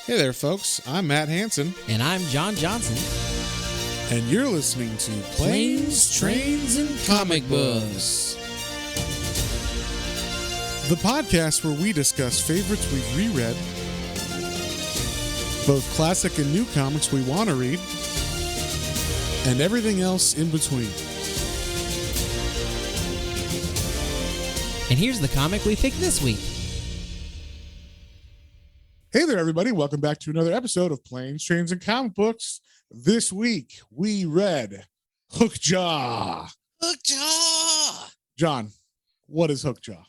Hey there, folks. I'm Matt Hansen, And I'm John Johnson. and you're listening to Planes, Trains, and Comic Books, the podcast where we discuss favorites we've reread, both classic and new comics we want to read, and everything else in between. And here's the comic we picked this week. Hey there, everybody. Welcome back to another episode of Planes, Trains, and Comic Books. This week, we read Hookjaw. Hookjaw! John, what is Hookjaw?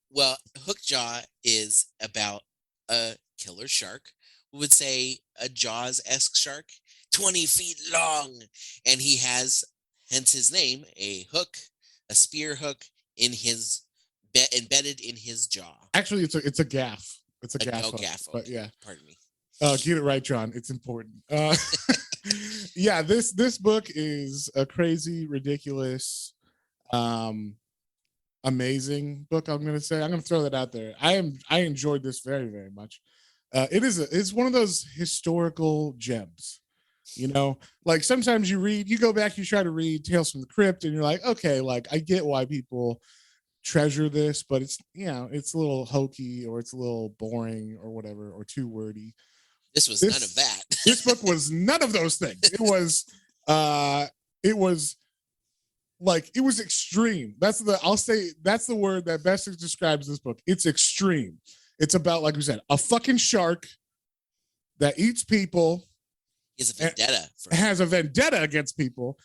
Well, Hookjaw is about a killer shark. We would say a Jaws-esque shark, 20 feet long. And he has, hence his name, a hook, a spear hook in his embedded in his jaw. Actually, it's a gaff. It's a gaff. Oh, gaff. But okay. yeah. Pardon me. Get it right, John. It's important. Yeah, this book is a crazy, ridiculous, amazing book. I'm gonna throw that out there. I enjoyed this very, very much. It's one of those historical gems. You know, like sometimes you go back, you try to read Tales from the Crypt, and you're like, okay, like I get why people treasure this, but it's a little hokey, or it's a little boring, or whatever, or too wordy. This was none of that. This book was none of those things. It was extreme. That's the word that best describes this book. It's extreme. It's about, like we said, a fucking shark that eats people. Is a vendetta. Has a vendetta against people,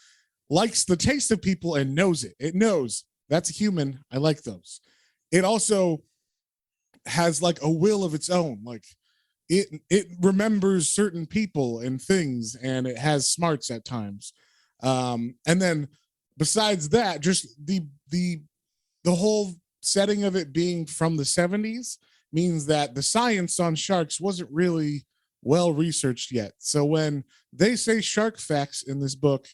likes the taste of people, and knows it. It knows that's a human. I like those. It also has like a will of its own. Like it remembers certain people and things, and it has smarts at times. And then besides that, just the whole setting of it being from the 70s means that the science on sharks wasn't really well researched yet. So when they say shark facts in this book,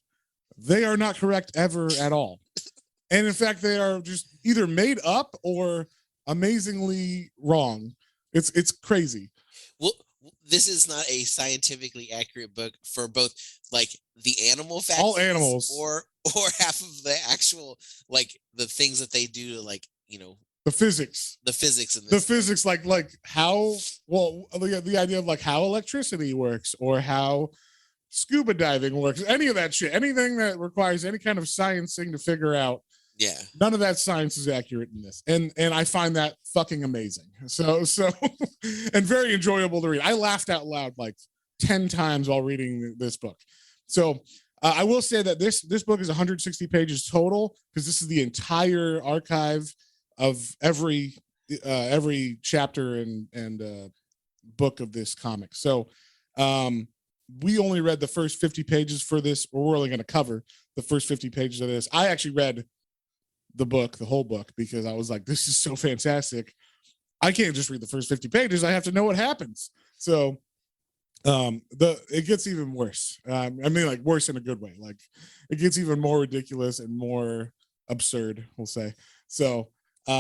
they are not correct ever at all. And in fact, they are just either made up or amazingly wrong. It's crazy. Well, this is not a scientifically accurate book for both, like, the animal facts, all animals, or half of the actual, like, the things that they do to, like, you know, the physics in this. The physics, like how, well, the idea of like how electricity works, or how scuba diving works, any of that shit, anything that requires any kind of science thing to figure out. Yeah, none of that science is accurate in this, and I find that fucking amazing. So and very enjoyable to read. I laughed out loud like 10 times while reading this book. So I will say that this book is 160 pages total, because this is the entire archive of every chapter and book of this comic. So we only read the first 50 pages for this, or we're only going to cover the first 50 pages of this. I actually read the whole book, because I was like, this is so fantastic. I can't just read the first 50 pages. I have to know what happens. So it gets even worse. I mean, like, worse in a good way. Like, it gets even more ridiculous and more absurd, we'll say. So we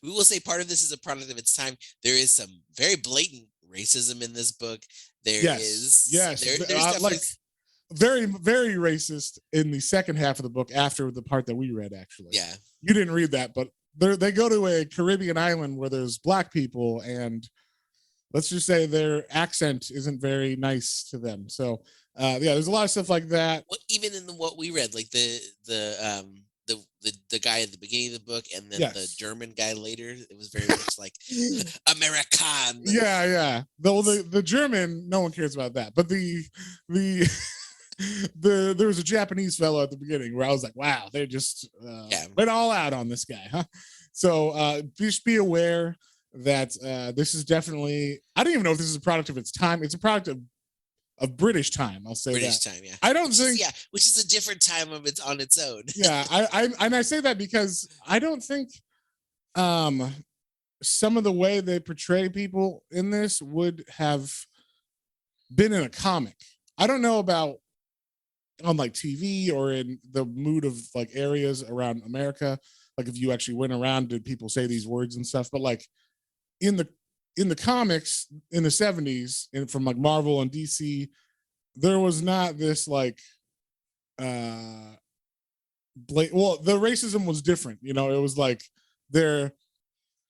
will say part of this is a product of its time. There is some very blatant racism in this book. There's definitely, like, very, very racist in the second half of the book, after the part that we read. Actually, yeah, you didn't read that, but they go to a Caribbean island where there's black people, and let's just say their accent isn't very nice to them. So yeah, there's a lot of stuff like that. Well, even in what we read, like the guy at the beginning of the book, and then the German guy later, it was very much like American. Yeah. The German, no one cares about that, but there was a Japanese fellow at the beginning where I was like, wow, they just went all out on this guy, huh? So just be aware that this is definitely, I don't even know if this is a product of its time. It's a product of British time. I'll say British that. time, yeah. I don't think, which is a different time of on its own. Yeah, I say that because I don't think some of the way they portray people in this would have been in a comic. I don't know about on like TV or in the mood of like areas around America. Like if you actually went around, did people say these words and stuff? But like in the in the comics in the 70s and from like Marvel and DC, there was not this like well, the racism was different. You know, it was like they're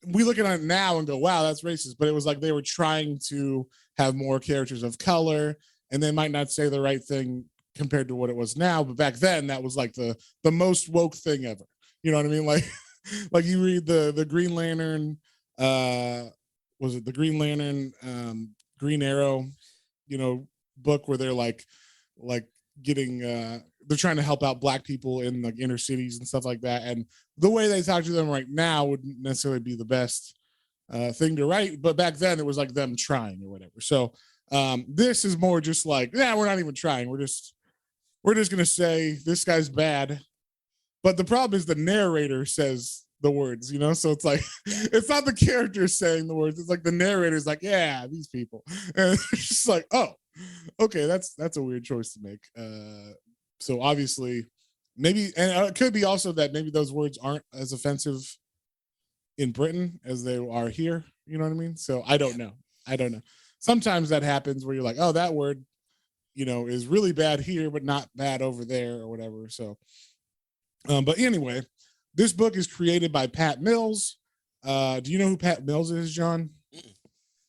we look at it now and go, wow, that's racist. But it was like they were trying to have more characters of color, and they might not say the right thing compared to what it was now. But back then, that was like the most woke thing ever. You know what I mean? Like, like you read the Green Lantern, was it the Green Lantern, Green Arrow, you know, book where they're like getting they're trying to help out black people in like inner cities and stuff like that, and the way they talk to them right now wouldn't necessarily be the best thing to write, but back then it was like them trying or whatever. So this is more just like, yeah, we're not even trying, we're just gonna say this guy's bad. But the problem is the narrator says the words, you know, so it's like it's not the character saying the words, it's like the narrator's like, yeah, these people, and it's just like, oh, okay, that's a weird choice to make. So obviously, maybe, and it could be also that maybe those words aren't as offensive in Britain as they are here. You know what I mean? So I don't know. Sometimes that happens where you're like, oh, that word, you know, is really bad here, but not bad over there or whatever. So, but anyway, this book is created by Pat Mills. Do you know who Pat Mills is, John?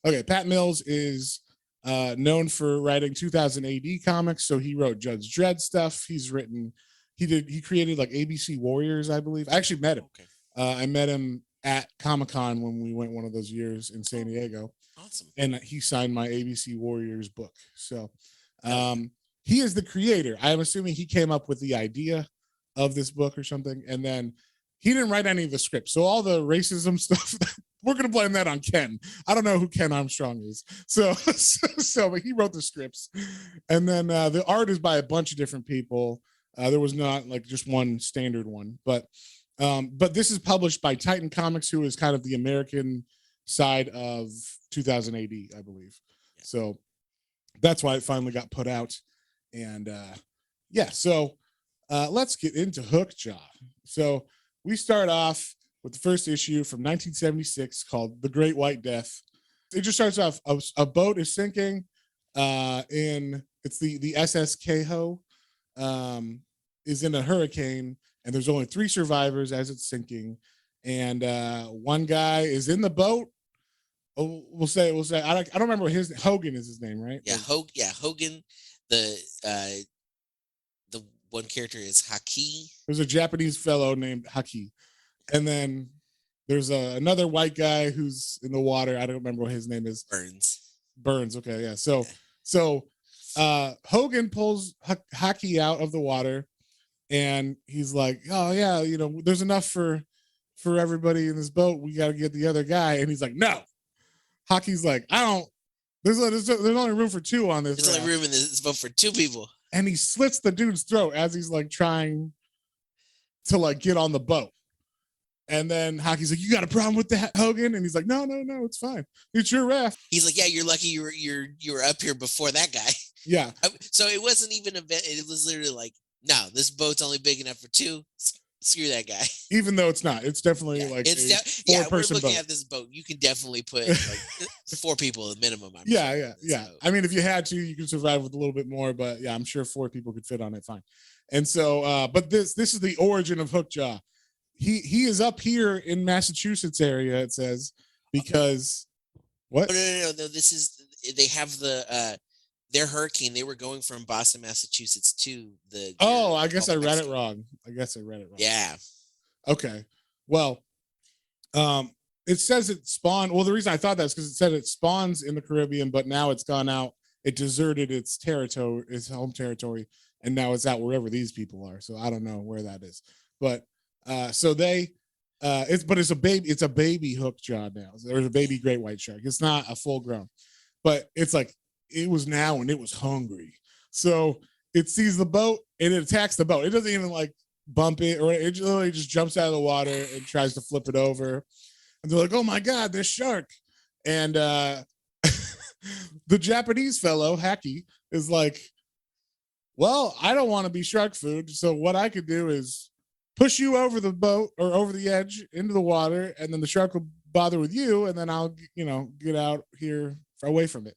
Okay, Pat Mills is known for writing 2000 AD comics. So he wrote Judge Dredd stuff. He created like ABC Warriors, I believe. I actually met him. Okay. I met him at Comic-Con when we went one of those years in San Diego. Awesome. And he signed my ABC Warriors book. So he is the creator. I'm assuming he came up with the idea of this book or something. And then he didn't write any of the scripts. So all the racism stuff, we're going to blame that on Ken. I don't know who Ken Armstrong is. So but he wrote the scripts. And then the art is by a bunch of different people. There was not like just one standard one, but this is published by Titan Comics, who is kind of the American side of 2000 AD, I believe. Yeah. So that's why it finally got put out. And so let's get into Hookjaw. So we start off with the first issue from 1976 called The Great White Death. It just starts off, a boat is sinking it's the SS Keho is in a hurricane, and there's only 3 survivors as it's sinking. And one guy is in the boat. Oh, we'll say I don't remember Hogan is his name, right? Yeah, Hogan. The one character is Haki. There's a Japanese fellow named Haki, and then there's another white guy who's in the water. I don't remember what his name is. Burns. Okay, yeah. So Hogan pulls Haki out of the water, and he's like, "Oh yeah, you know, there's enough for everybody in this boat. We got to get the other guy." And he's like, "No." Haki's like, "I don't. There's only room for 2 on this. There's only room in this boat for 2 people." And he slits the dude's throat as he's like trying to like get on the boat. And then Haki's like, "You got a problem with that, Hogan?" And he's like, No, it's fine. It's your raft." He's like, "Yeah, you're lucky you were up here before that guy." Yeah. So it wasn't even it was literally like, "No, this boat's only big enough for 2. Screw that guy." Even though it's not, it's definitely like it's a 4-person we're looking boat. at this boat. You can definitely put like 4 people at minimum. Yeah. I mean, if you had to, you could survive with a little bit more, but yeah, I'm sure 4 people could fit on it fine. And so, but this is the origin of Hookjaw. He is up here in Massachusetts area, it says, because what? No. This is, they have their hurricane. They were going from Boston, Massachusetts to the. Oh, I guess I read it wrong. Yeah. Okay. Well, it says it spawned. Well, the reason I thought that is because it said it spawns in the Caribbean, but now it's gone out. It deserted its territory, its home territory, and now it's out wherever these people are. So I don't know where that is, but so they, it's a baby Hookjaw now. There's a baby great white shark. It's not a full grown, but it's like it was now and it was hungry. So it sees the boat and it attacks the boat. It doesn't even like bump it, or it literally just jumps out of the water and tries to flip it over. And they're like, "Oh my God, this shark." And the Japanese fellow, Haki, is like, "Well, I don't want to be shark food. So what I could do is push you over the boat or over the edge into the water, and then the shark will bother with you, and then I'll, get out here away from it.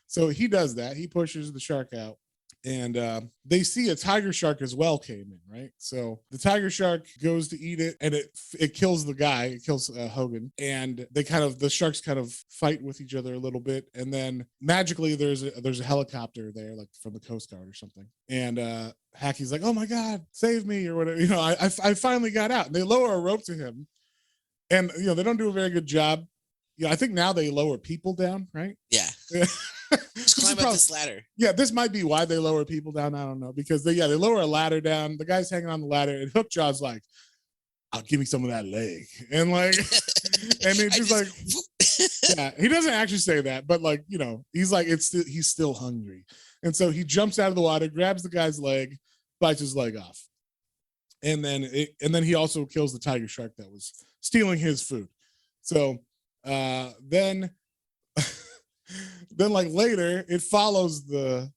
So he does that. He pushes the shark out, and they see a tiger shark as well came in, right? So the tiger shark goes to eat it, and it kills the guy. It kills Hogan, and the sharks kind of fight with each other a little bit, and then magically there's a helicopter there, like from the Coast Guard or something, and Hackey's like, "Oh my God, save me!" or whatever. I finally got out. And they lower a rope to him, and they don't do a very good job. I think now they lower people down, right? Yeah. Yeah. Just climb up this ladder. Yeah, this might be why they lower people down. I don't know, because they lower a ladder down. The guy's hanging on the ladder, and Hookjaw's like, "I'll give me some of that leg," and like, and it's just like, yeah, he doesn't actually say that, but like, he's like, he's still hungry, and so he jumps out of the water, grabs the guy's leg, bites his leg off, and then he also kills the tiger shark that was stealing his food. So then like later it follows the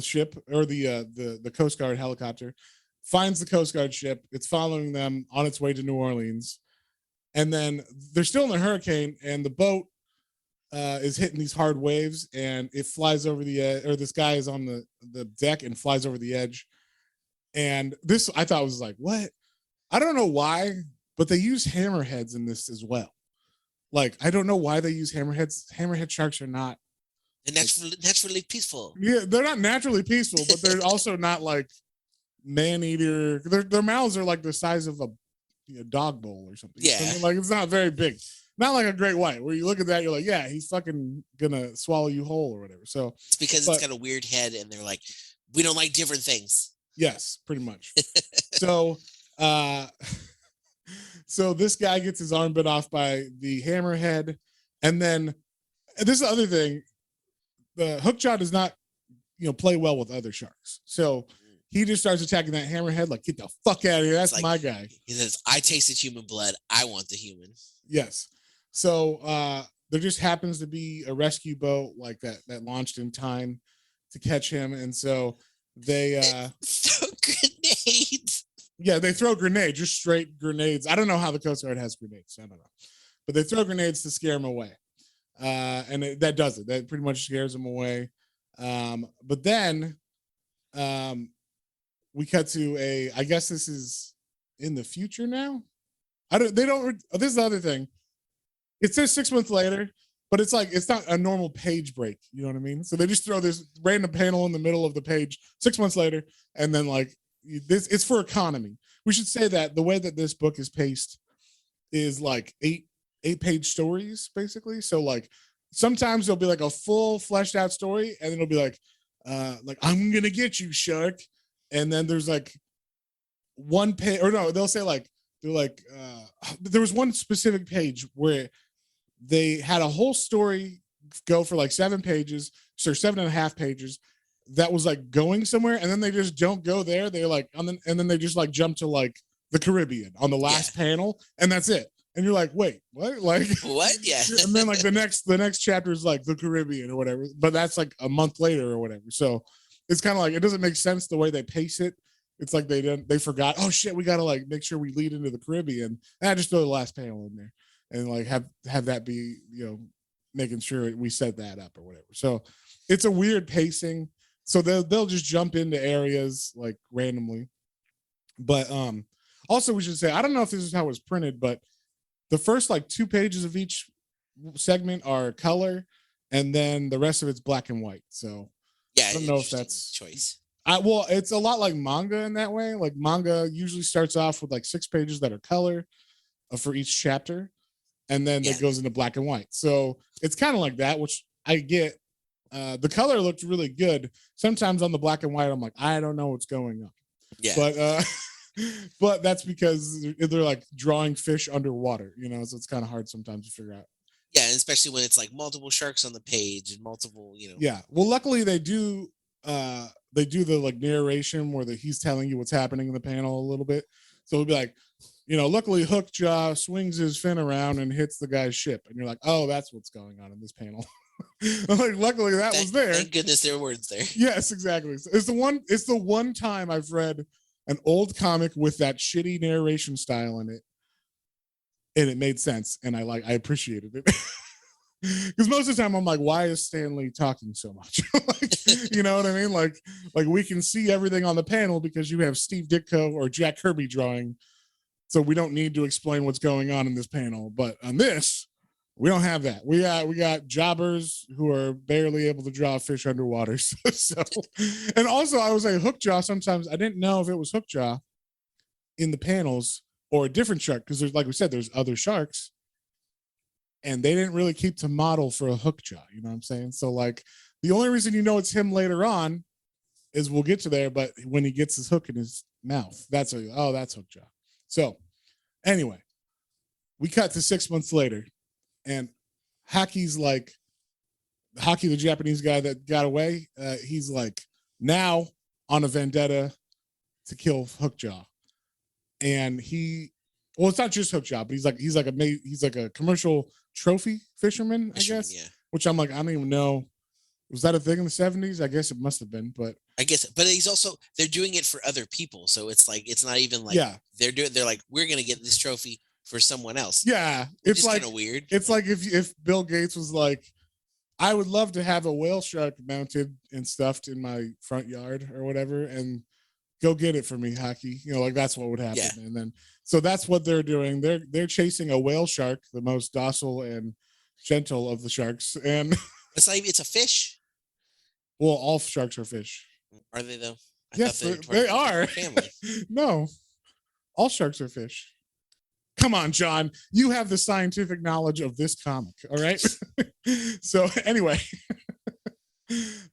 ship, or the Coast Guard helicopter, finds the Coast Guard ship. It's following them on its way to New Orleans, and then they're still in the hurricane, and the boat is hitting these hard waves, and it flies over the edge, or this guy is on the deck and flies over the edge. And this I thought was like, what? I don't know why, but they use hammerheads in this as well. Like, I don't know why they use hammerheads. Hammerhead sharks are not naturally peaceful. Yeah, they're not naturally peaceful, but they're also not like man-eater. Their mouths are like the size of a dog bowl or something. Yeah. So, like, it's not very big. Not like a great white, where you look at that, you're like, yeah, he's fucking gonna swallow you whole or whatever. So it's because it's got a weird head, and they're like, we don't like different things. Yes, pretty much. So so this guy gets his arm bit off by the hammerhead, and then this is the other thing. The Hookjaw does not, play well with other sharks. So he just starts attacking that hammerhead, like, get the fuck out of here. That's like, my guy. He says, I tasted human blood. I want the human. Yes. So there just happens to be a rescue boat like that launched in time to catch him. And so they throw grenades. Yeah, they throw grenades, just straight grenades. I don't know how the Coast Guard has grenades. I don't know. But they throw grenades to scare him away. And that does it. That pretty much scares him away. But then we cut to I guess this is in the future now. This is the other thing. It says 6 months later, but it's like, it's not a normal page break. You know what I mean? So they just throw this random panel in the middle of the page 6 months later. And then like, it's for economy. We should say that the way that this book is paced is like eight page stories, basically. So like sometimes there'll be like a full fleshed out story, and then it'll be like I'm gonna get you, shark. And then there's like one page, or no, they'll say like, there was one specific page where they had a whole story go for like 7 pages, so 7.5 pages, that was like going somewhere, and then they just don't go there. They're like, and then they just like jump to like the Caribbean on the last panel, and that's it. And you're like, wait, what? Like what? Yeah. And then like the next chapter is like the Caribbean or whatever, but that's like a month later or whatever. So it's kind of like, it doesn't make sense the way they pace it. It's like they forgot, oh shit, we gotta like make sure we lead into the Caribbean. And I just throw the last panel in there and like have that be, making sure we set that up or whatever. So it's a weird pacing. So they'll just jump into areas like randomly. But also we should say, I don't know if this is how it was printed, but the first like 2 pages of each segment are color, and then the rest of it's black and white. So yeah, I don't know if that's choice. Well, it's a lot like manga in that way. Like manga usually starts off with like 6 pages that are color for each chapter, and then it goes into black and white. So it's kind of like that, which I get. The color looked really good. Sometimes on the black and white, I'm like, I don't know what's going on. Yeah. But that's because they're like drawing fish underwater, so it's kind of hard sometimes to figure out. Yeah, and especially when it's like multiple sharks on the page and multiple, Yeah. Well, luckily they do the like narration where he's telling you what's happening in the panel a little bit. So it'll be like, luckily Hookjaw swings his fin around and hits the guy's ship. And you're like, oh, that's what's going on in this panel. Like, luckily that was there. Thank goodness there were words there. Yes, exactly. It's the one time I've read an old comic with that shitty narration style in it and it made sense, and I appreciated it. Because most of the time I'm like, why is Stanley talking so much? Like, you know what I mean? Like we can see everything on the panel because you have Steve Ditko or Jack Kirby drawing, so we don't need to explain what's going on in this panel. But on this, we don't have that. We got jobbers who are barely able to draw fish underwater. So and also I was like Hookjaw. Sometimes I didn't know if it was Hookjaw in the panels or a different shark, because there's, like we said, there's other sharks, and they didn't really keep to model for a Hookjaw. You know what I'm saying? So like the only reason you know it's him later on is we'll get to there, but when he gets his hook in his mouth, that's Hookjaw. So anyway, we cut to 6 months later, and Haki's like, Haki, the Japanese guy that got away, he's like now on a vendetta to kill Hookjaw. And well, it's not just Hookjaw, but he's like a commercial trophy fisherman, I guess. Yeah. Which I'm like, I don't even know. Was that a thing in the 70s? I guess it must have been, but I guess, but they're doing it for other people. So it's like, it's not even like, yeah, they're like, we're going to get this trophy for someone else. Yeah. It's like kind of weird. It's like if Bill Gates was like, I would love to have a whale shark mounted and stuffed in my front yard or whatever, and go get it for me, Haki. You know, like that's what would happen. Yeah. And then, so that's what they're doing. They're chasing a whale shark, the most docile and gentle of the sharks. And it's a fish. Well, all sharks are fish. Are they though? Yes, they are. Family. No, all sharks are fish. Come on, John. You have the scientific knowledge of this comic. All right. So anyway,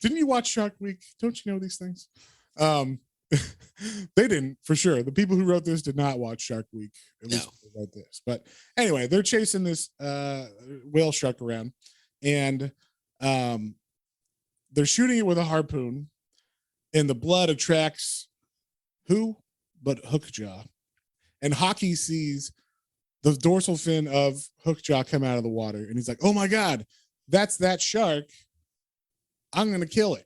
didn't you watch Shark Week? Don't you know these things? They didn't, for sure. The people who wrote this did not watch Shark Week. At least they wrote this. But anyway, they're chasing this whale shark around, and they're shooting it with a harpoon, and the blood attracts who but Hookjaw. And Haki sees the dorsal fin of Hookjaw come out of the water, and he's like, oh my God, that's that shark. I'm going to kill it.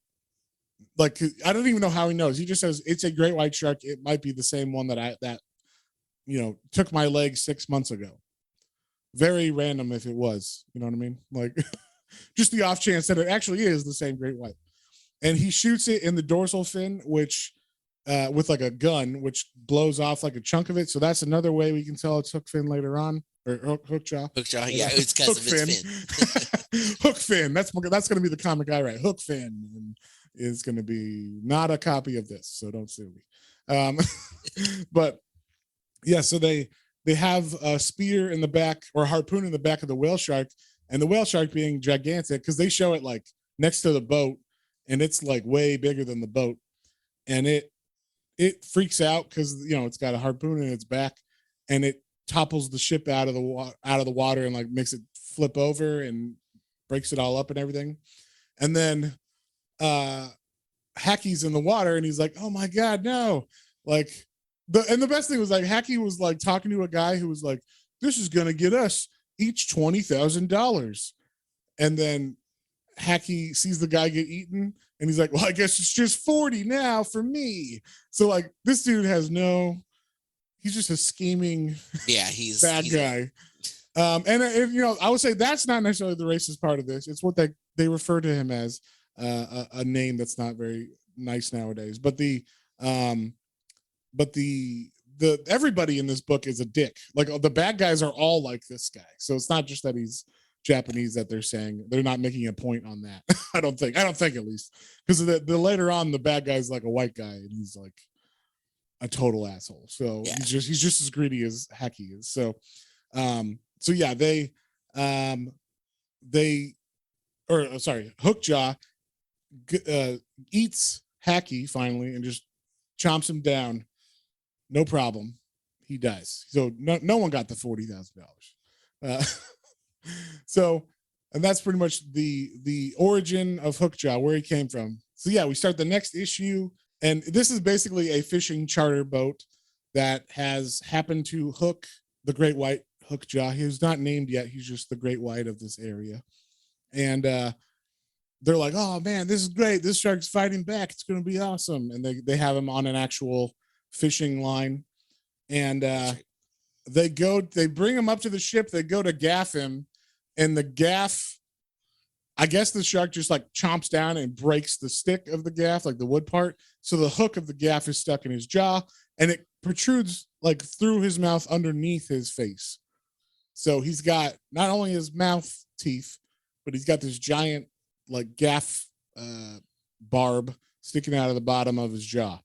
Like, I don't even know how he knows. He just says it's a great white shark. It might be the same one that took my leg 6 months ago. Very random if it was, you know what I mean? Like just the off chance that it actually is the same great white. And he shoots it in the dorsal fin, which with like a gun, which blows off like a chunk of it. So that's another way we can tell it's hook fin later on, or Hookjaw. Hookjaw, yeah, it's because of its fin. Hook fin. That's going to be the comic I write. Hook fin. And is going to be not a copy of this, so don't sue me. But yeah, so they have a spear in the back, or harpoon in the back of the whale shark, and the whale shark being gigantic, because they show it like next to the boat, and it's like way bigger than the boat, and it freaks out because it's got a harpoon in its back, and it topples the ship out of the water and like makes it flip over and breaks it all up and everything. And then Haki's in the water, and he's like, oh my God, no. Like the best thing was like Haki was like talking to a guy who was like, this is gonna get us each $20,000. And then Haki sees the guy get eaten, and he's like, well, I guess it's just 40 now for me. So like this dude he's just a scheming he's bad guy. And I would say that's not necessarily the racist part of this. It's what they refer to him as, a name that's not very nice nowadays. But the everybody in this book is a dick. Like the bad guys are all like this guy. So it's not just that he's Japanese that they're saying. They're not making a point on that. I don't think at least, because the later on the bad guy's like a white guy, and he's like a total asshole. So he's just as greedy as Haki is. So yeah, Hookjaw eats Haki finally and just chomps him down. No problem. He dies. So no one got the $40,000. So, and that's pretty much the origin of Hookjaw, where he came from. So yeah, we start the next issue, and this is basically a fishing charter boat that has happened to hook the great white Hookjaw. He's not named yet. He's just the great white of this area. And they're like, oh man, this is great. This shark's fighting back. It's going to be awesome. And they have him on an actual fishing line. And they bring him up to the ship. They go to gaff him, and the gaff, I guess the shark just like chomps down and breaks the stick of the gaff, like the wood part. So the hook of the gaff is stuck in his jaw, and it protrudes like through his mouth underneath his face. So he's got not only his mouth teeth, but he's got this giant like gaff barb sticking out of the bottom of his jaw.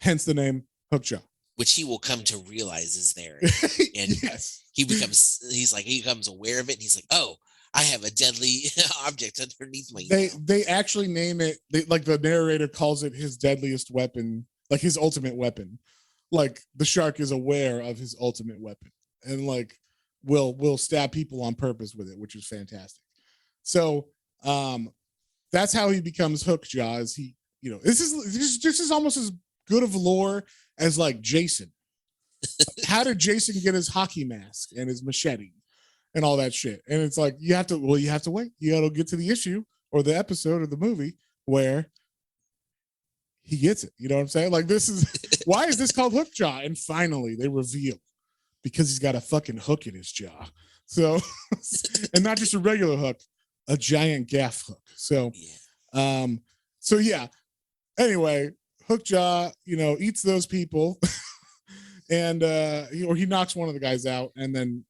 Hence the name Hookjaw. Which he will come to realize is there. And yes. he becomes aware of it, and he's like, oh, I have a deadly object underneath my They actually name it, like the narrator calls it his deadliest weapon, like his ultimate weapon. Like the shark is aware of his ultimate weapon and like will stab people on purpose with it, which is fantastic. So that's how he becomes Hookjaw. Is he, this is almost as good of lore as like Jason. How did Jason get his hockey mask and his machete and all that shit? And it's like you have to wait. You got to get to the issue or the episode or the movie where he gets it. You know what I'm saying? Like this is why is this called Hookjaw? And finally they reveal because he's got a fucking hook in his jaw. So and not just a regular hook, a giant gaff hook. So yeah. Anyway, Hookjaw, eats those people, and he knocks one of the guys out, and then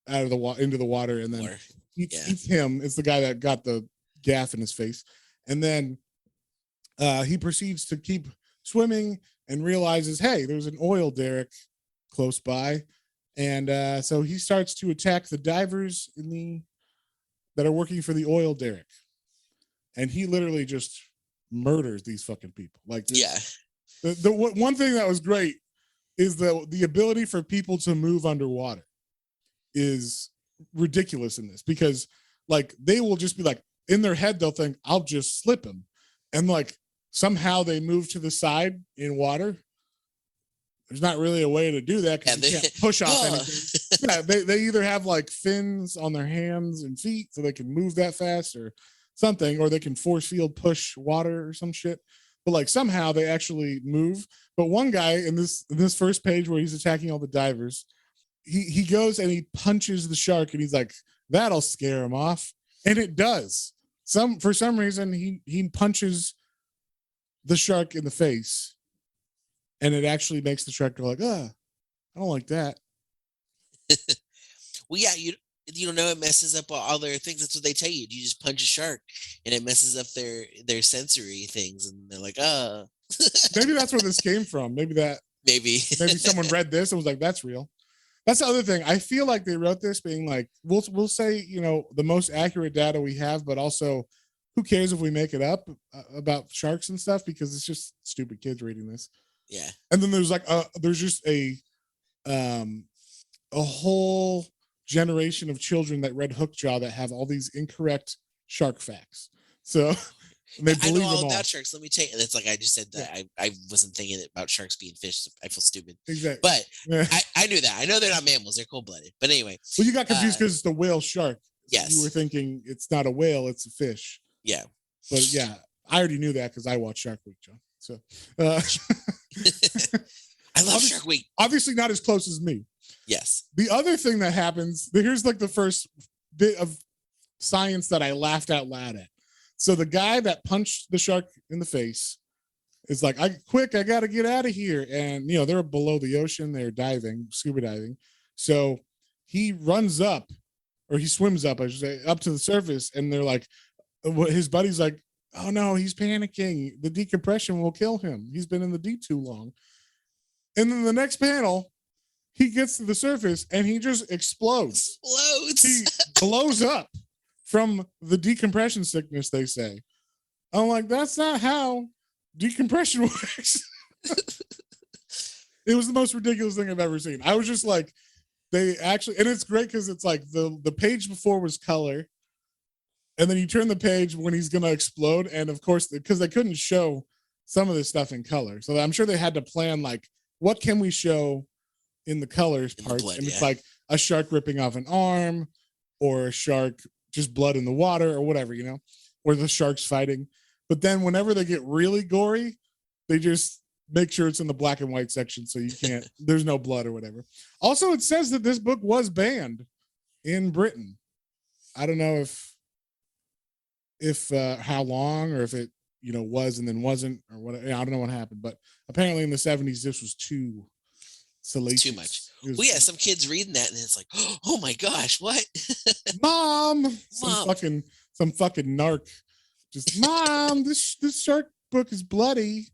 out of the into the water, and then eats him. It's the guy that got the gaff in his face, and then he proceeds to keep swimming and realizes, hey, there's an oil derrick close by, and so he starts to attack the divers that are working for the oil derrick, and he literally just murders these fucking people. Like, the one thing that was great is the ability for people to move underwater is ridiculous in this, because like they will just be like in their head they'll think I'll just slip him, and like somehow they move to the side in water. There's not really a way to do that because you can't push off anything. Yeah, they either have like fins on their hands and feet so they can move that fast or something, or they can force field push water or some shit. But like somehow they actually move. But one guy in this first page where he's attacking all the divers, he goes and he punches the shark, and he's like, that'll scare him off. And it does. For some reason he punches the shark in the face, and it actually makes the shark go like, I don't like that. Well, yeah, you know it messes up all their things. That's what they tell you. You just punch a shark, and it messes up their sensory things, and they're like, Maybe that's where this came from. Maybe someone read this and was like, that's real. That's the other thing. I feel like they wrote this being like, we'll say, the most accurate data we have, but also who cares if we make it up about sharks and stuff, because it's just stupid kids reading this. Yeah. And then there's like there's just a whole generation of children that read Hookjaw that have all these incorrect shark facts. So they believe I know all them about sharks. Let me tell you. It's like I just said that I wasn't thinking about sharks being fish. I feel stupid. Exactly. But I knew that. I know they're not mammals. They're cold-blooded. But anyway. Well, you got confused because it's the whale shark. Yes. You were thinking it's not a whale, it's a fish. Yeah. But yeah, I already knew that because I watched Shark Week, John. So I love Shark Week. Obviously not as close as me. Yes. The other thing that happens, here's like the first bit of science that I laughed out loud at. So the guy that punched the shark in the face is like, I got to get out of here. And, they're below the ocean. They're diving, scuba diving. So he runs up, or he swims up, I should say, up to the surface. And they're like, his buddy's like, oh no, he's panicking. The decompression will kill him. He's been in the deep too long. And then the next panel, he gets to the surface and he just explodes. He blows up from the decompression sickness, they say. I'm like, that's not how decompression works. It was the most ridiculous thing I've ever seen. I was just like, they actually, and it's great because it's like the page before was color. And then you turn the page when he's going to explode. And of course, because they couldn't show some of this stuff in color. So I'm sure they had to plan, like, what can we show in the colors parts? And it's like a shark ripping off an arm, or a shark, just blood in the water, or whatever, or the shark's fighting. But then whenever they get really gory, they just make sure it's in the black and white section so you can't, there's no blood or whatever. Also, it says that this book was banned in Britain. I don't know if how long, or if it, was and then wasn't, or what. I don't know what happened, but apparently in the 70s this was too salacious. Too much. Well, yeah, some kids reading that and it's like, oh my gosh, what? Mom, some fucking narc. Just, Mom, this shark book is bloody.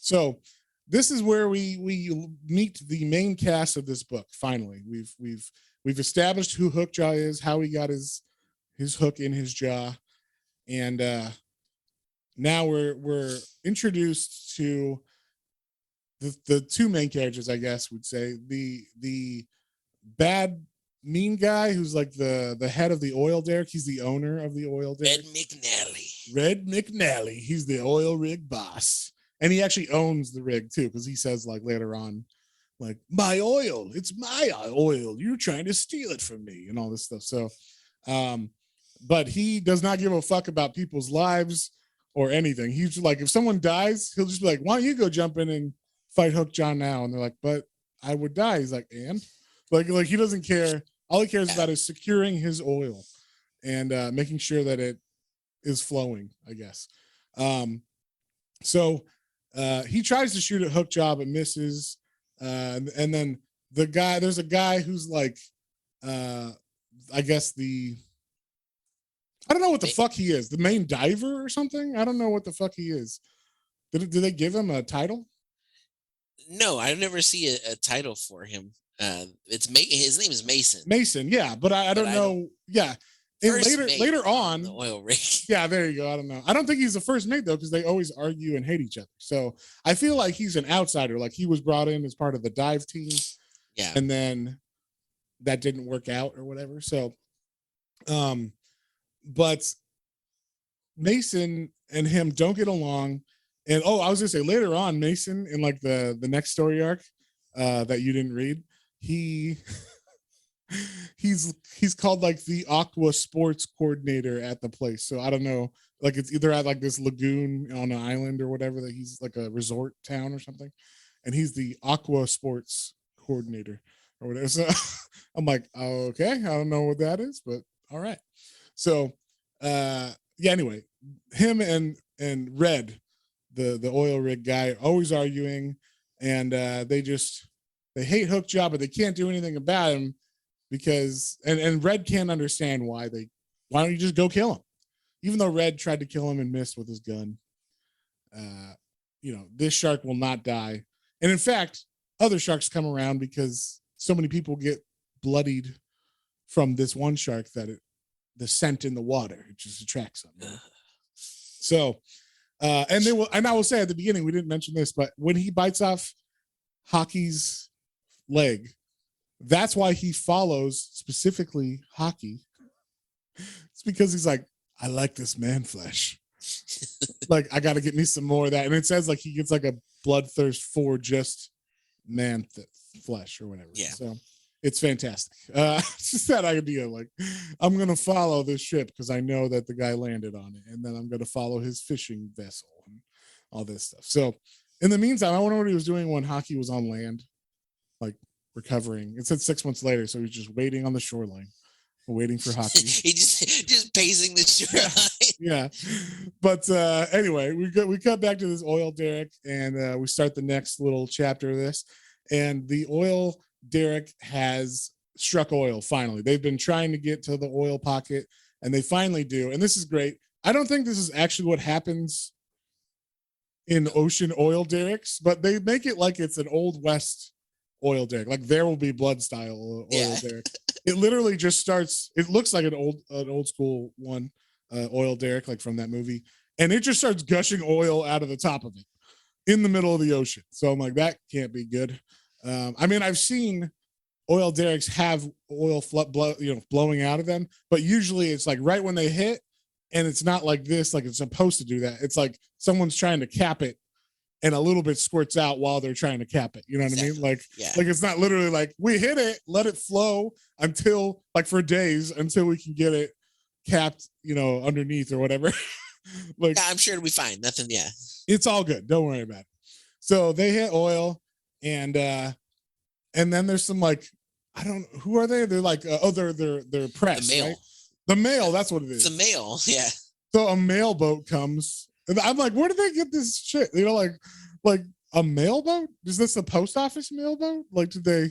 So this is where we meet the main cast of this book. Finally, we've established who Hookjaw is, how he got his hook in his jaw, and now we're introduced to the two main characters, I guess would say. The bad mean guy who's like the head of the oil derrick. He's the owner of the oil derrick. Red McNally. He's the oil rig boss. And he actually owns the rig too, because he says like later on, like, my oil, it's my oil. You're trying to steal it from me and all this stuff. So, but he does not give a fuck about people's lives or anything. He's like, if someone dies, he'll just be like, why don't you go jump in and fight Hookjaw now? And they're like, but I would die. He's like, and like he doesn't care. All he cares about is securing his oil and making sure that it is flowing, I guess. So he tries to shoot at Hookjaw but misses. And then there's a guy who's like, I guess I don't know what the fuck he is. The main diver or something? I don't know what the fuck he is. Did they give him a title? No, I never see a title for him. His name is Mason. Mason, yeah, but I don't know. Yeah. And later on, the oil rig. Yeah, there you go. I don't know. I don't think he's the first mate though, because they always argue and hate each other. So I feel like he's an outsider. Like he was brought in as part of the dive team. Yeah. And then that didn't work out or whatever. So, but Mason and him don't get along. And I was gonna say later on, Mason in like the next story arc that you didn't read, he's called like the aqua sports coordinator at the place. So I don't know, like it's either at like this lagoon on an island or whatever, that he's like a resort town or something, and he's the aqua sports coordinator or whatever. So I'm like, okay, I don't know what that is, but all right. So yeah, anyway, him and Red, the oil rig guy, always arguing, and they hate Hookjaw, but they can't do anything about him because and Red can't understand why don't you just go kill him? Even though Red tried to kill him and missed with his gun. This shark will not die. And in fact, other sharks come around because so many people get bloodied from this one shark that the scent in the water, it just attracts them. So and I will say at the beginning, we didn't mention this, but when he bites off Hockey's leg, that's why he follows specifically Hockey. It's because he's like, I like this man flesh. Like, I got to get me some more of that. And it says like he gets like a bloodthirst for just man flesh or whatever. Yeah. So it's fantastic. It's just that idea, like, I'm going to follow this ship because I know that the guy landed on it. And then I'm going to follow his fishing vessel and all this stuff. So in the meantime, I wonder what he was doing when Hockey was on land, like recovering. It said 6 months later. So he's just waiting on the shoreline, waiting for Hockey. He just pacing the shoreline. Yeah. But anyway, we cut back to this oil derrick, and we start the next little chapter of this. And the oil derrick has struck oil finally. They've been trying to get to the oil pocket, and they finally do. And this is great. I don't think this is actually what happens in ocean oil derricks, but they make it like it's an old west oil derrick, like There Will Be Blood style oil derrick. It literally just starts. It looks like an old school one oil derrick, like from that movie, and it just starts gushing oil out of the top of it in the middle of the ocean. So I'm like, that can't be good. I mean, I've seen oil derricks have oil blowing out of them, but usually it's like right when they hit, and it's not like this, like it's supposed to do that. It's like someone's trying to cap it, and a little bit squirts out while they're trying to cap it. You know what I mean? Like it's not literally like we hit it, let it flow until like for days until we can get it capped, underneath or whatever. Like, yeah, I'm sure it'll be fine. Nothing. Yeah, it's all good. Don't worry about it. So they hit oil, and then there's some like, I don't, who are they? They're like they're press, The mail. right? The mail, that's what it is. It's the mail. Yeah. So a mail boat comes, and I'm like, where did they get this shit? You know, like a mail boat? Is this a post office mail boat? Like, did they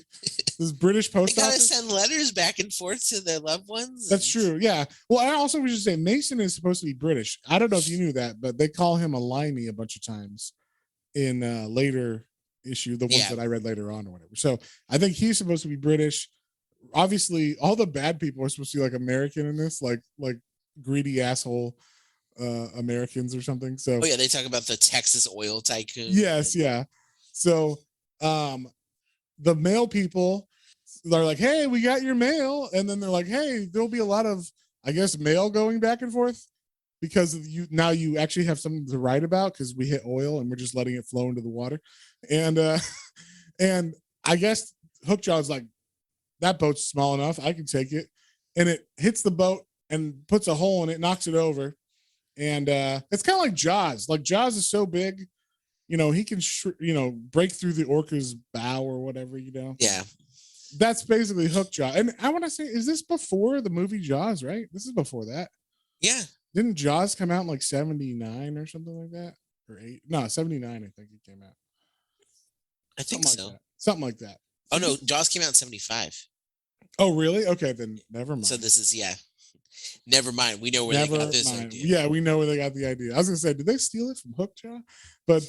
this British They post gotta office? send letters back and forth to their loved ones. That's true. Yeah. Well, I also was just saying Mason is supposed to be British. I don't know if you knew that, but they call him a limey a bunch of times in later issue, the ones that I read later on or whatever. So I think he's supposed to be British. Obviously, all the bad people are supposed to be like American in this, like greedy asshole Americans or something. So oh yeah, they talk about the Texas oil tycoon. yes, yeah. So the mail people, they're like, hey, we got your mail, and then they're like, hey, there'll be a lot of, I guess, mail going back and forth because you now you actually have something to write about because we hit oil and we're just letting it flow into the water. And and I guess Hookjaw's like, that boat's small enough, I can take it. And it hits the boat and puts a hole in it, knocks it over. And it's kind of like Jaws. Like Jaws is so big, you know, he can break through the orca's bow or whatever, you know. Yeah. That's basically Hookjaw. And I want to say, is this before the movie Jaws, right? This is before that. Yeah. Didn't Jaws come out in like 79 or something like that? Or 8? No, 79, I think it came out. I think so. Something like that. Oh no, Jaws came out in 75. Oh, really? Okay, then never mind. So this is, yeah. Never mind. We know where they got this idea. Yeah, we know where they got the idea. I was gonna say, did they steal it from Hookjaw? But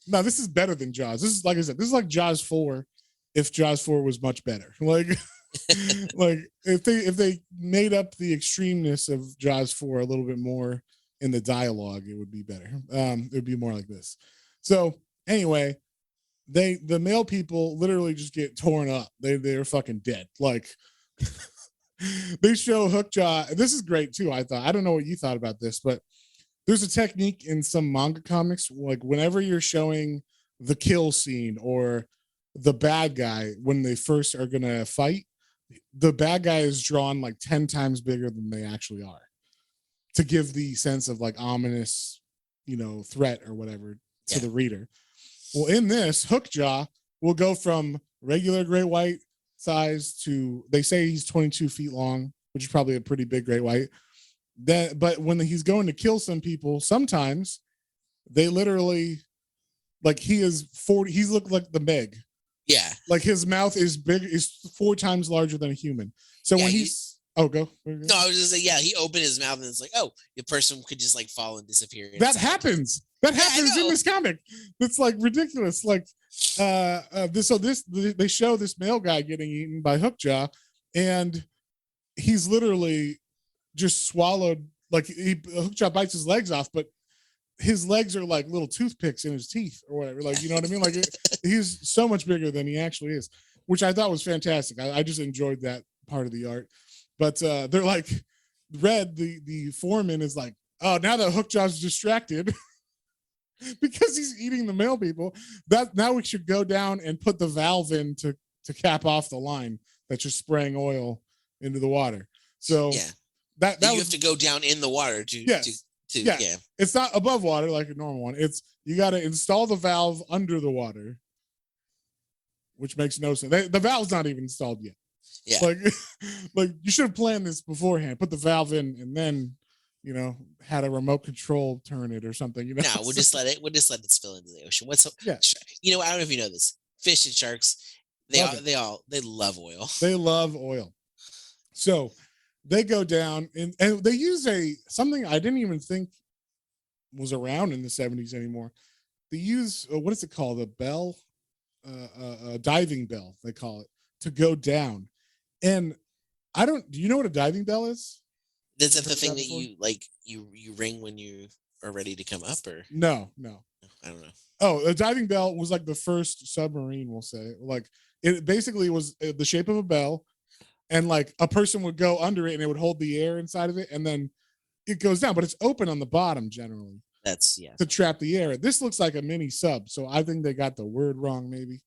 no, this is better than Jaws. This is, like I said, this is like Jaws 4 if Jaws 4 was much better. Like like if they made up the extremeness of Jaws 4 a little bit more in the dialogue, it would be better. It would be more like this. So anyway, the male people literally just get torn up. They're fucking dead. Like they show Hookjaw. This is great too, I thought. I don't know what you thought about this, but there's a technique in some manga comics, like whenever you're showing the kill scene or the bad guy when they first are gonna fight, the bad guy is drawn like 10 times bigger than they actually are to give the sense of like ominous, threat or whatever to the reader. Well, in this, Hookjaw will go from regular great white size to, they say he's 22 feet long, which is probably a pretty big great white. But when he's going to kill some people, sometimes they literally, like he is 40, he's looked like the Meg. Yeah. Like his mouth is 4 times larger than a human. So when he's, no, I was just saying, he opened his mouth and it's like, oh, the person could just like fall and disappear. That happens. That happens in this comic. It's like ridiculous. Like they show this male guy getting eaten by Hookjaw, and he's literally just swallowed. Like Hookjaw bites his legs off, but his legs are like little toothpicks in his teeth or whatever. Like, you know what I mean? Like he's so much bigger than he actually is, which I thought was fantastic. I just enjoyed that part of the art. But they're like, Red, the foreman, is like, oh, now that Hookjaw's distracted because he's eating the male people, that now we should go down and put the valve in to cap off the line that's just spraying oil into the water. So that you have to go down in the water to it's not above water like a normal one. It's, you got to install the valve under the water, which makes no sense. The valve's not even installed yet. Yeah. Like you should have planned this beforehand, put the valve in, and then, had a remote control turn it or something, No, we'll just let it spill into the ocean. I don't know if you know this. Fish and sharks, they love oil. They love oil. So they go down and they use something I didn't even think was around in the 70s anymore. They use, what is it called? A bell, a diving bell, they call it, to go down. And do you know what a diving bell is? Is that the thing that you ring when you are ready to come up, or? No. I don't know. Oh, a diving bell was like the first submarine, we'll say. Like it basically was the shape of a bell, and like a person would go under it and it would hold the air inside of it, and then it goes down, but it's open on the bottom generally. That's to trap the air. This looks like a mini sub, so I think they got the word wrong maybe.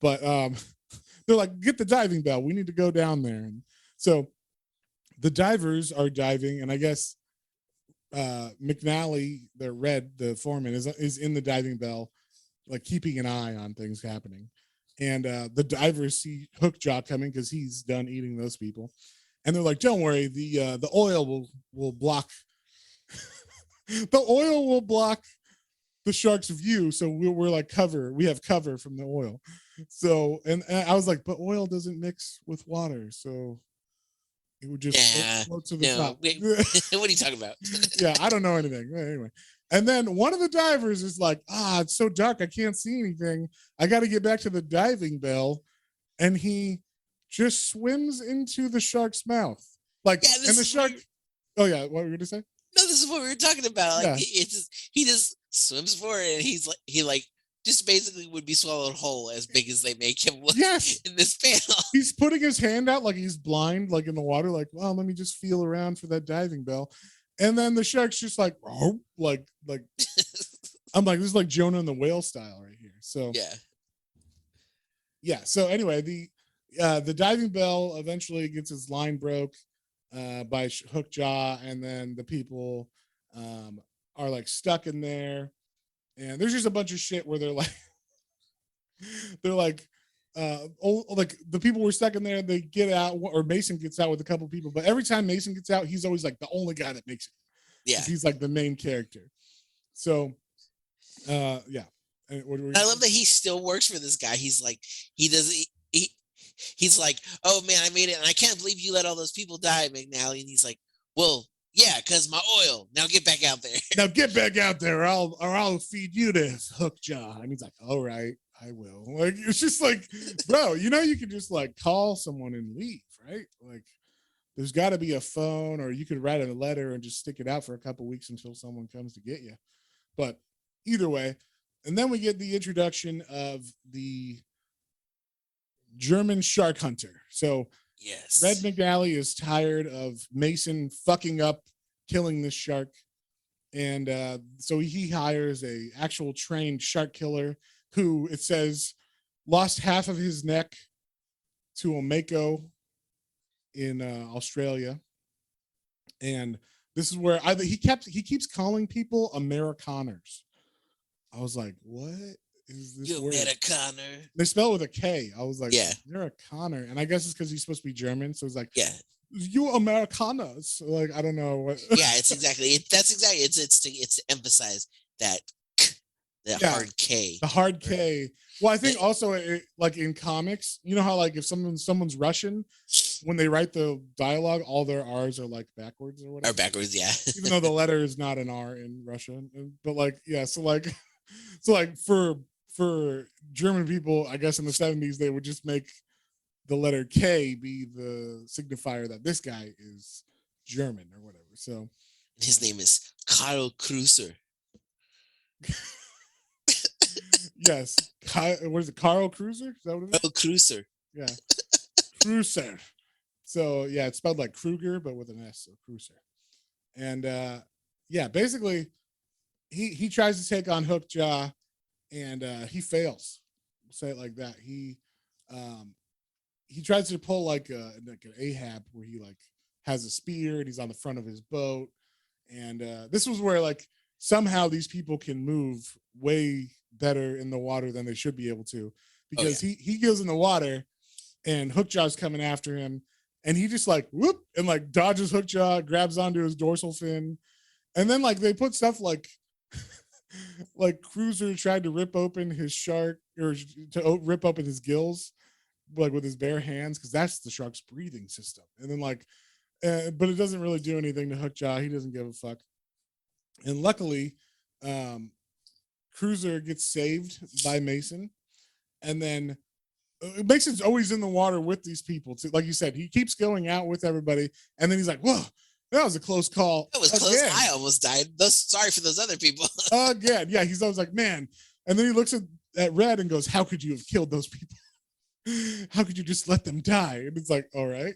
But they're like, get the diving bell. We need to go down there. And so the divers are diving, and I guess McNally, the Red, the foreman, is in the diving bell, like keeping an eye on things happening. And the divers see Hookjaw coming because he's done eating those people, and they're like, "Don't worry, the oil will block the oil will block the shark's view, so we're like cover. We have cover from the oil." So, and I was like, "But oil doesn't mix with water, so it would just Yeah. float to the No. top." Wait, what are you talking about? Yeah, I don't know anything. Anyway. And then one of the divers is like, it's so dark, I can't see anything. I got to get back to the diving bell. And he just swims into the shark's mouth. Like, Yeah, and this the is what shark, oh yeah, what were you going to say? no, this is what we were talking about. Like Yeah. he just swims for it, and he like just basically would be swallowed whole, as big as they make him look Yes. in this panel. He's putting his hand out like he's blind, like in the water, like, well, let me just feel around for that diving bell. And then the shark's just like, oh, like I'm like, this is like Jonah and the whale style right here. So yeah. So anyway, the diving bell eventually gets his line broke by Hookjaw, and then the people are like stuck in there, and there's just a bunch of shit where they're like like the people were stuck in there, they get out, or Mason gets out with a couple people, but every time Mason gets out, he's always like the only guy that makes it. Yeah, he's like the main character. So yeah. I love that he still works for this guy. He's like, he's like, oh man, I made it, and I can't believe you let all those people die, McNally. And he's like, well, yeah, because my oil. Now get back out there. Now get back out there, or I'll feed you this, Hookjaw. And he's like, all right, I will. Like, it's just like, bro, you can just like call someone and leave, right? Like, there's got to be a phone, or you could write a letter and just stick it out for a couple weeks until someone comes to get you. But either way, and then we get the introduction of the German shark hunter. So yes, Red McNally is tired of Mason fucking up, killing this shark, and so he hires a actual trained shark killer who, it says, lost half of his neck to a mako in Australia. And this is where he keeps calling people Amerikaners. I was like, what is this word? Amerikaner. They spell it with a K. I was like, yeah, Amerikaner. And I guess it's because he's supposed to be German. So it's like, yeah, you Americanas. Like, I don't know what. Yeah, it's exactly. That's exactly. It's to emphasize that hard K. The hard K. Well, I think also like in comics, you know how like if someone's Russian, when they write the dialogue, all their R's are like backwards or whatever. Or backwards, yeah. Even though the letter is not an R in Russian, but like yeah, so like for German people, I guess in the 70s they would just make the letter K be the signifier that this guy is German or whatever. So his name is Karl Kreuzer. Yes. What is it? Karl Kreuzer? Is that what it is? Karl Kreuzer. Yeah. Kreuzer. So yeah, it's spelled like Kruger, but with an S, so Kreuzer. And yeah, basically he tries to take on Hookjaw, and he fails. We'll say it like that. He tries to pull like an Ahab, where he like has a spear and he's on the front of his boat. And this was where like somehow these people can move way better in the water than they should be able to, because he goes in the water and Hookjaw's coming after him, and he just like whoop and like dodges Hookjaw, grabs onto his dorsal fin, and then like they put stuff like like Kreuzer tried to rip open his shark, or to rip open his gills like with his bare hands, because that's the shark's breathing system. And then like but it doesn't really do anything to Hookjaw. He doesn't give a fuck. And luckily Kreuzer gets saved by Mason, and then Mason's always in the water with these people too. Like you said, he keeps going out with everybody, and then he's like, whoa, that was a close call. That was close. I almost died. Sorry for those other people. Again. Yeah, he's always like, man. And then he looks at Red and goes, how could you have killed those people? How could you just let them die? And it's like, all right.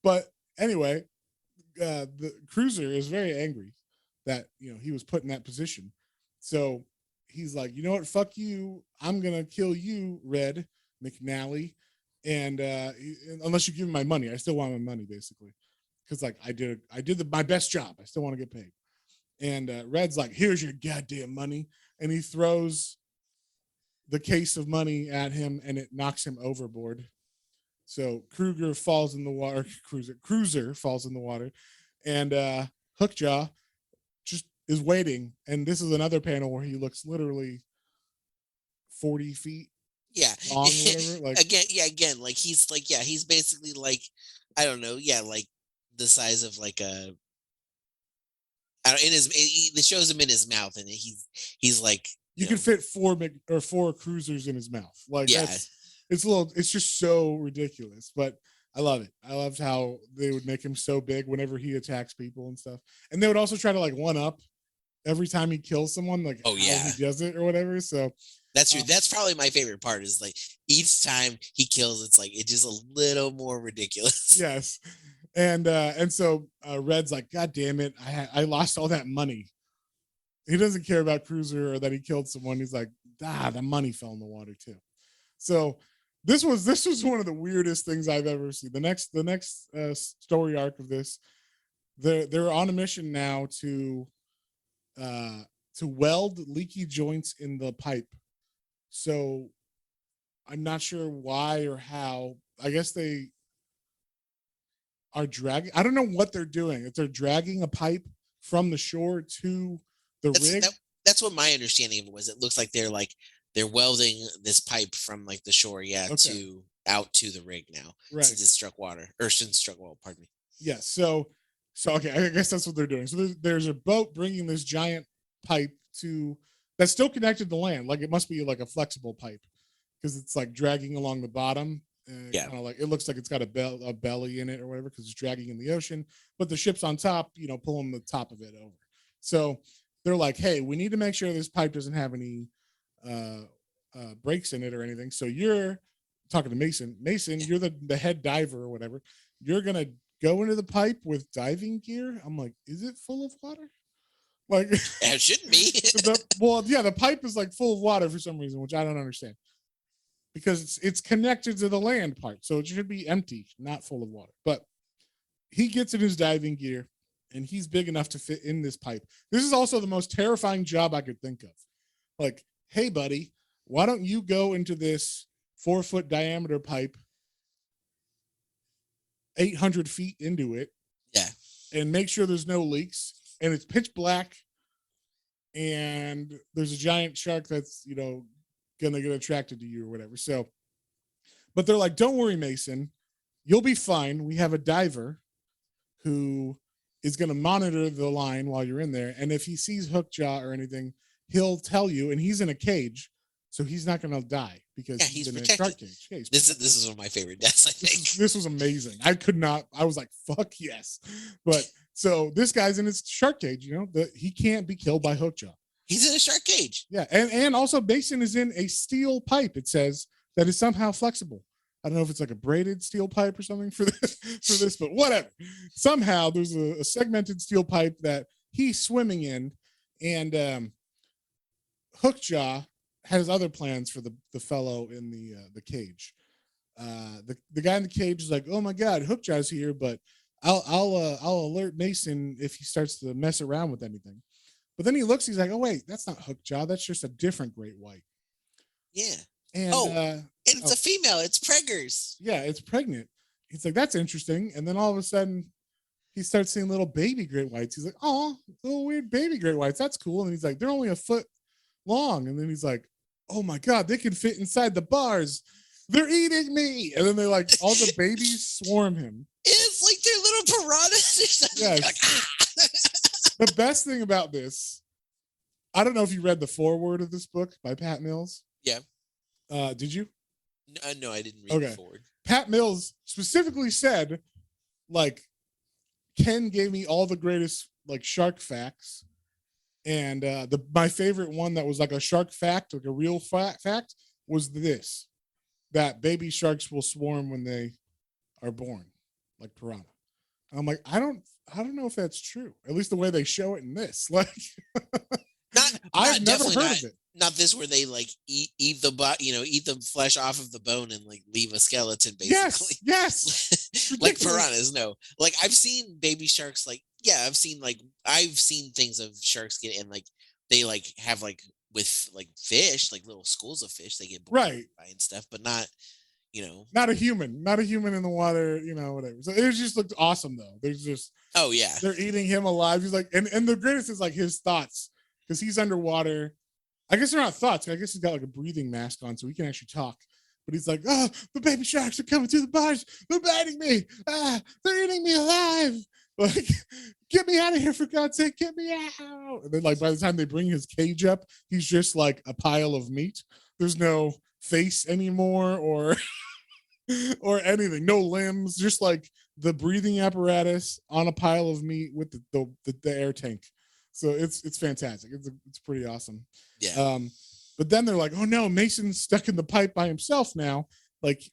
But anyway, the Kreuzer is very angry that he was put in that position. So he's like, you know what? Fuck you. I'm gonna kill you, Red McNally. And unless you give me my money, I still want my money, basically. Because like I did my best job. I still want to get paid. And Red's like, here's your goddamn money. And he throws the case of money at him, and it knocks him overboard. So Kruger falls in the water. Cruiser falls in the water, and Hookjaw just is waiting. And this is another panel where he looks literally 40 feet Yeah. long or whatever. Like again, like he's basically like, I don't know, like the size of like a. I don't, in his, it shows him in his mouth, and he's like you can fit four cruisers in his mouth. Like it's just so ridiculous, but I love it. I loved how they would make him so big whenever he attacks people and stuff. And they would also try to like one up every time he kills someone, like how he does it or whatever. So that's true. That's probably my favorite part, is like each time he kills, it's like it's just a little more ridiculous. Yes. And so Red's like, God damn it, I lost all that money. He doesn't care about Cruiser or that he killed someone. He's like, the money fell in the water too. So this was one of the weirdest things I've ever seen. The next story arc of this, they're on a mission now to weld leaky joints in the pipe. So I'm not sure why or how. I guess they are dragging. I don't know what they're doing. If they're dragging a pipe from the shore to the rig. That's what my understanding of it was. It looks like they're welding this pipe from like the shore, to out to the rig now, right? Since it struck water, or since it struck well, pardon me. Yes. So okay, I guess that's what they're doing. So there's a boat bringing this giant pipe that's still connected to land. Like it must be like a flexible pipe, because it's like dragging along the bottom. Kind of like it looks like it's got a belly in it or whatever, because it's dragging in the ocean. But the ship's on top, pulling the top of it over. So they're like, hey, we need to make sure this pipe doesn't have any breaks in it or anything. So you're talking to Mason. Mason, you're the head diver or whatever. You're gonna go into the pipe with diving gear. I'm like, is it full of water? Like, it shouldn't be. The pipe is like full of water for some reason, which I don't understand, because it's connected to the land part, so it should be empty, not full of water. But he gets in his diving gear, and he's big enough to fit in this pipe. This is also the most terrifying job I could think of. Like, hey, buddy, why don't you go into this 4-foot diameter pipe, 800 feet into it, and make sure there's no leaks, and it's pitch black, and there's a giant shark that's, gonna get attracted to you or whatever. So, but they're like, don't worry, Mason, you'll be fine. We have a diver who is going to monitor the line while you're in there, and if he sees Hookjaw or anything, he'll tell you. And he's in a cage, so he's not going to die because he's in protected. A shark cage. Yeah, this is one of my favorite deaths, I think. This was amazing. I was like, fuck yes. But so this guy's in his shark cage, he can't be killed by Hookjaw. He's in a shark cage. Yeah, and also Mason is in a steel pipe, it says, that is somehow flexible. I don't know if it's like a braided steel pipe or something for this, but whatever. Somehow there's a segmented steel pipe that he's swimming in, and Hookjaw has other plans for the fellow in the cage. The guy in the cage is like, oh my God, Hookjaw's here, but I'll alert Mason if he starts to mess around with anything. But then he looks, he's like, oh wait, that's not Hookjaw, that's just a different great white. Yeah. And it's a female. It's preggers. Yeah, it's pregnant. He's like, that's interesting. And then all of a sudden, he starts seeing little baby great whites. He's like, oh, little weird baby great whites. That's cool. And he's like, they're only a foot long. And then he's like, oh my God, they can fit inside the bars. They're eating me. And then they like, all the babies swarm him. It's like they're little piranhas or something. Yes. The best thing about this, I don't know if you read the foreword of this book by Pat Mills. Yeah. Did you? No, I didn't read the forward. Pat Mills specifically said, like, Ken gave me all the greatest like shark facts, and my favorite one that was like a shark fact, like a real fact, was this: that baby sharks will swarm when they are born, like piranha. And I'm like, I don't know if that's true. At least the way they show it in this, like, I've never heard of it. Not this where they like eat the flesh off of the bone and like leave a skeleton, basically. Yes. Like piranhas. No, like I've seen baby sharks. Like, I've seen things of sharks get, and like they like have like with like fish, like little schools of fish, they get bored Right. by and stuff, but not, Not a human in the water, whatever. So it just looked awesome though. There's just Oh yeah. they're eating him alive. He's like, and the greatest is like his thoughts because he's underwater. I guess they're not thoughts. I guess he's got like a breathing mask on so he can actually talk. But he's like, oh, the baby sharks are coming through the bars. They're biting me. They're eating me alive. Like, get me out of here for God's sake. Get me out. And then like by the time they bring his cage up, he's just like a pile of meat. There's no face anymore or or anything. No limbs, just like the breathing apparatus on a pile of meat with the air tank. So it's fantastic. It's pretty awesome. Yeah. But then they're like, oh no, Mason's stuck in the pipe by himself now. Like,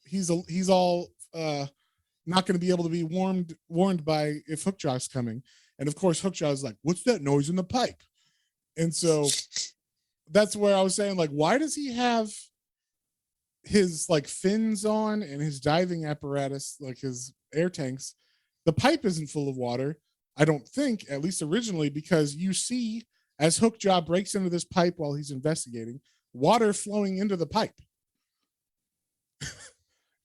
he's all not going to be able to be warned by if Hookjaw's coming. And of course, Hookjaw's like, what's that noise in the pipe? And so that's where I was saying, like, why does he have his like fins on and his diving apparatus, like his air tanks? The pipe isn't full of water, I don't think, at least originally, because you see as Hookjaw breaks into this pipe while he's investigating, water flowing into the pipe.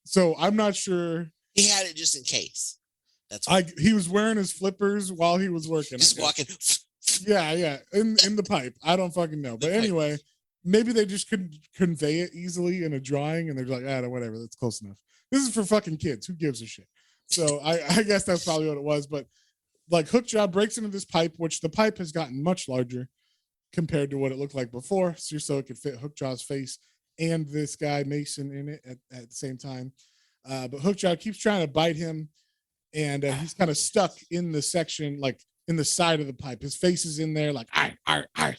So I'm not sure. He had it just in case. He was wearing his flippers while he was working. Just walking. Yeah, in the pipe. I don't fucking know. But anyway, maybe they just couldn't convey it easily in a drawing, and they're like, whatever, that's close enough. This is for fucking kids. Who gives a shit? So I guess that's probably what it was. But like Hookjaw breaks into this pipe, which the pipe has gotten much larger compared to what it looked like before, so it could fit Hookjaw's face and this guy Mason in it at the same time. But Hookjaw keeps trying to bite him, and he's kind of stuck in the section, like in the side of the pipe. His face is in there, like arr.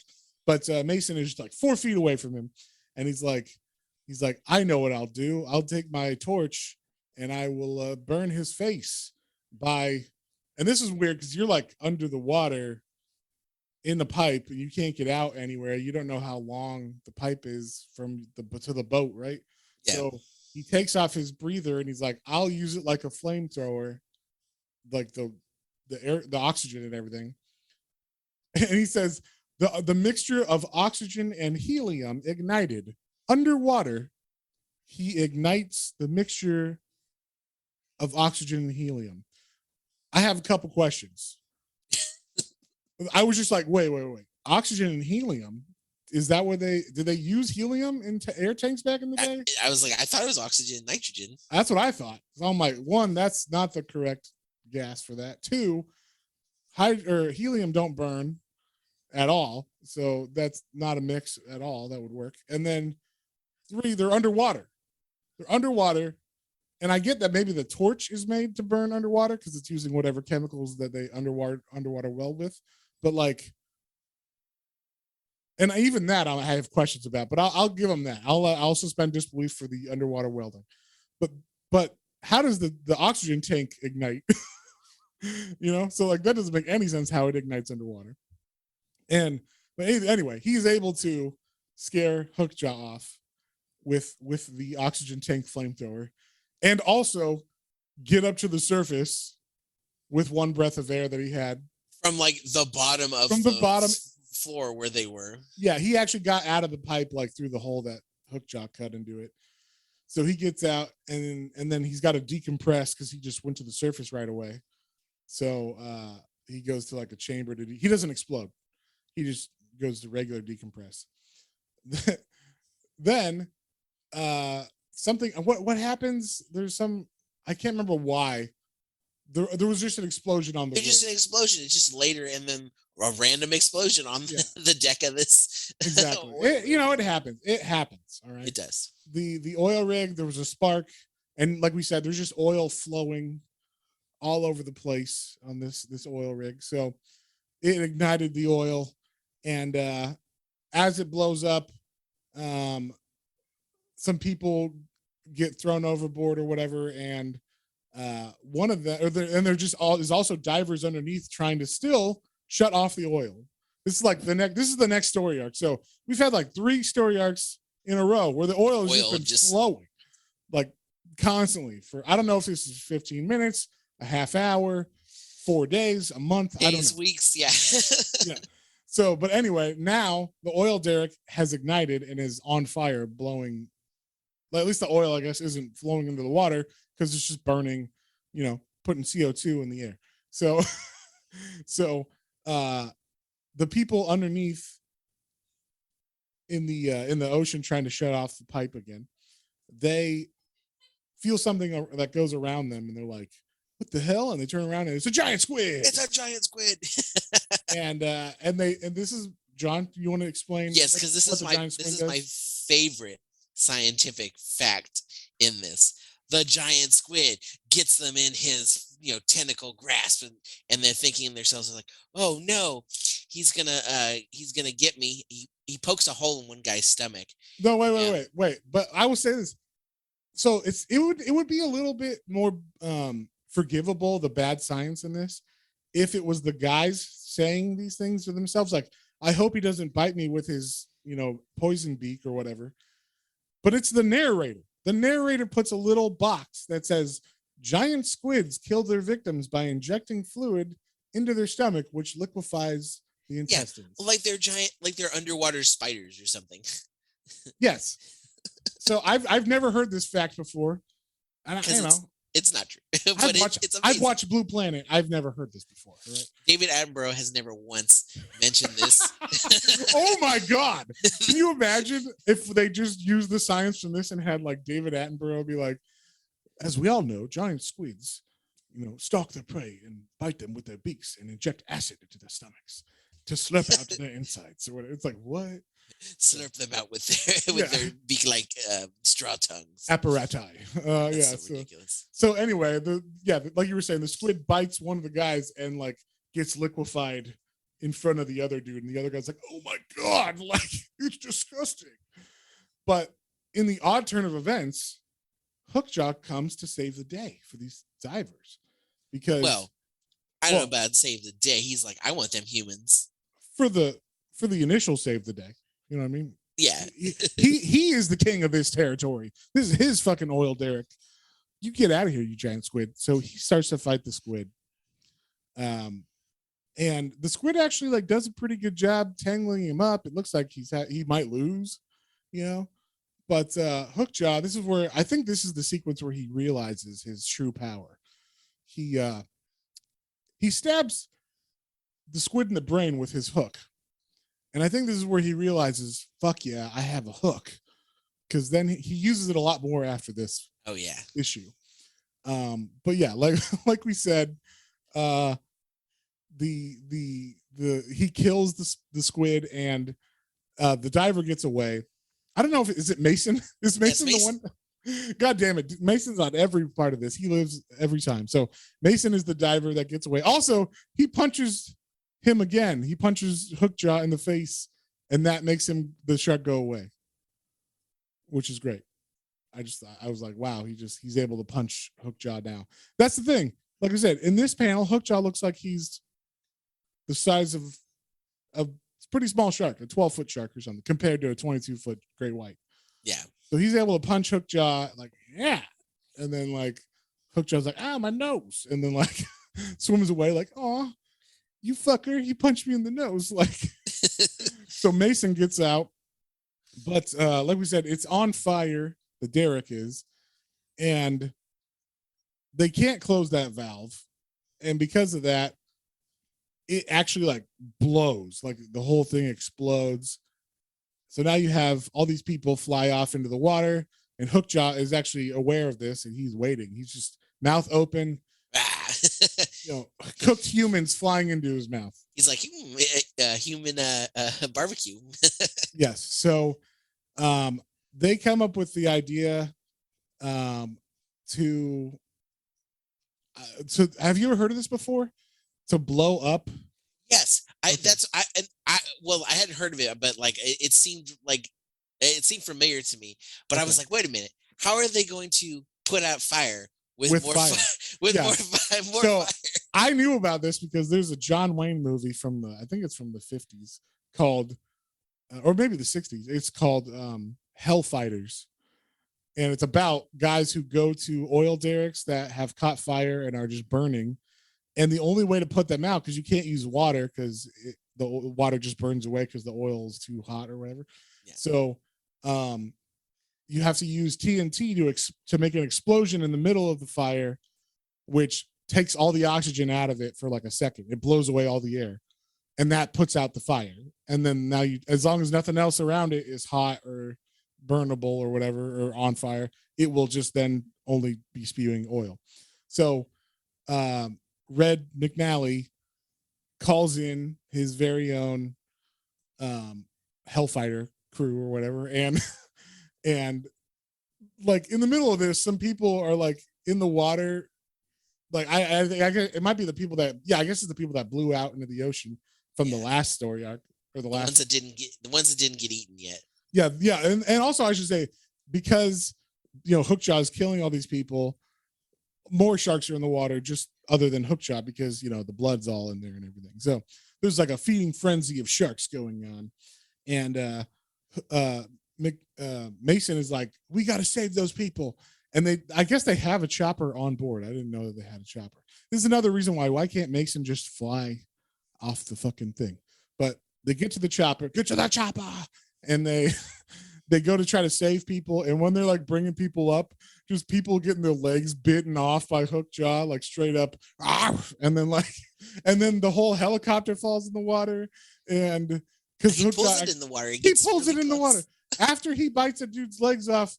But Mason is just like 4 feet away from him, and he's like, I know what I'll do. I'll take my torch and I will burn his face by. And this is weird because you're like under the water in the pipe and you can't get out anywhere. You don't know how long the pipe is from to the boat, right? Yeah. So he takes off his breather and he's like, I'll use it like a flamethrower, like the air, the oxygen and everything. And he says the mixture of oxygen and helium ignited underwater. He ignites the mixture of oxygen and helium. I have a couple questions. I was just like, wait. Oxygen and helium. Is that where did they use helium into air tanks back in the day? I was like, I thought it was oxygen and nitrogen. That's what I thought. So I'm like, one, that's not the correct gas for that. Two, helium don't burn at all. So that's not a mix at all that would work. And then 3, they're underwater. And I get that maybe the torch is made to burn underwater because it's using whatever chemicals that they underwater weld with. But like, and even that I have questions about. But I'll give them that. I'll suspend disbelief for the underwater welding. But how does the oxygen tank ignite? So like that doesn't make any sense how it ignites underwater. But anyway, he's able to scare Hookjaw off with the oxygen tank flamethrower. And also get up to the surface with one breath of air that he had. From like the bottom of the bottom floor where they were. Yeah, he actually got out of the pipe like through the hole that Hookjaw cut into it. So he gets out and then he's got to decompress because he just went to the surface right away. So he goes to like a chamber he doesn't explode. He just goes to regular decompress. Then something what happens, there's some, I can't remember why there was just an explosion on the it's just an explosion. It's just later and then a random explosion on the deck of this. Exactly. It happens. All right, it does. The oil rig, there was a spark, and like we said, there's just oil flowing all over the place on this oil rig. So it ignited the oil, and as it blows up, some people get thrown overboard or whatever, and one of them, there's also divers underneath trying to still shut off the oil. This is the next story arc. So we've had like 3 story arcs in a row where the oil has just been flowing like constantly for, I don't know if this is 15 minutes, a half hour, 4 days, a month, I don't know. Weeks, yeah. Yeah. So, but anyway, now the oil derrick has ignited and is on fire, blowing. At least the oil, I guess, isn't flowing into the water because it's just burning, putting CO2 in the air. So, so the people underneath in the ocean trying to shut off the pipe again, they feel something that goes around them, and they're like, "What the hell?" And they turn around, and it's a giant squid. It's a giant squid. and this is John. You want to explain? Yes, because this is my favorite scientific fact in this. The giant squid gets them in his tentacle grasp, and they're thinking to themselves like, "Oh no, he's gonna get me." He pokes a hole in one guy's stomach. No, wait. But I will say this. So it would be a little bit more forgivable, the bad science in this, if it was the guys saying these things to themselves. Like, I hope he doesn't bite me with his poison beak or whatever. But it's the narrator. The narrator puts a little box that says giant squids kill their victims by injecting fluid into their stomach, which liquefies the intestines. Yeah, like they're underwater spiders or something. Yes. So I've never heard this fact before. And it's not true. But it's amazing. I've watched Blue Planet. I've never heard this before. Right? David Attenborough has never once mentioned this. Oh my God. Can you imagine if they just used the science from this and had like David Attenborough be like, as we all know, giant squids, stalk their prey and bite them with their beaks and inject acid into their stomachs to slurp out their insides or whatever. It's like, what? Slurp them out with their beak like straw tongues. Apparati. So ridiculous. So anyway, like you were saying, the squid bites one of the guys and like gets liquefied in front of the other dude, and the other guy's like, "Oh my God, like it's disgusting." But in the odd turn of events, Hookjaw comes to save the day for these divers because, I don't know about save the day. He's like, I want them humans for the initial save the day. You know what I mean? Yeah. he is the king of this territory. This is his fucking oil derrick. You get out of here, you giant squid. So he starts to fight the squid. And the squid actually like does a pretty good job tangling him up. It looks like he might lose, But Hookjaw, this is where I think this is the sequence where he realizes his true power. He stabs the squid in the brain with his hook. And I think this is where he realizes, fuck yeah, I have a hook. Because then he uses it a lot more after this issue. But yeah, like we said, he kills the squid and the diver gets away. I don't know is it Mason? Is Mason the one? God damn it. Mason's on every part of this. He lives every time. So Mason is the diver that gets away. Also, he punches him again. He punches Hookjaw in the face, and that makes the shark go away, which is great. I was like, wow, he's able to punch Hookjaw now. That's the thing. Like I said, in this panel, Hookjaw looks like he's the size of a pretty small shark, a 12-foot shark or something, compared to a 22-foot great white. Yeah. So he's able to punch Hookjaw like, yeah. And then like Hookjaw's like, my nose. And then like swims away like, oh, you fucker, he punched me in the nose. Like, so Mason gets out, but like we said, it's on fire. The derrick is, and they can't close that valve. And because of that, it actually like blows, like the whole thing explodes. So now you have all these people fly off into the water, and Hookjaw is actually aware of this, and he's waiting. He's just mouth open. Cooked humans flying into his mouth. He's like human barbecue. Yes. So they come up with the idea to have you ever heard of this before? To blow up? Yes. I hadn't heard of it, but like it seemed familiar to me. But I was like, wait a minute, how are they going to put out fire with more fire? More fire. I knew about this because there's a John Wayne movie I think it's from the 50s called, or maybe the 60s. It's called Hellfighters. And it's about guys who go to oil derricks that have caught fire and are just burning. And the only way to put them out, because you can't use water because the water just burns away because the oil is too hot or whatever. Yeah. So you have to use TNT to make an explosion in the middle of the fire, which takes all the oxygen out of it for like a second. It blows away all the air, and that puts out the fire. And then now as long as nothing else around it is hot or burnable or whatever, or on fire, it will just then only be spewing oil. So Red McNally calls in his very own Hellfighter crew or whatever, and like in the middle of this, some people are like in the water. Like I think it might be the people that, I guess it's the people that blew out into the ocean from the last story arc, or the ones that didn't get eaten yet. Yeah, and also I should say, because Hookjaw is killing all these people, more sharks are in the water, just other than Hookjaw, because the blood's all in there and everything. So there's like a feeding frenzy of sharks going on, and Mason is like, we got to save those people. And I guess they have a chopper on board. I didn't know that they had a chopper. This is another reason why can't Mason just fly off the fucking thing? But they get to the chopper, and they go to try to save people. And when they're like bringing people up, just people getting their legs bitten off by Hookjaw, like straight up, and then the whole helicopter falls in the water, and because he pulls it in the water, he pulls it in the water after he bites a dude's legs off.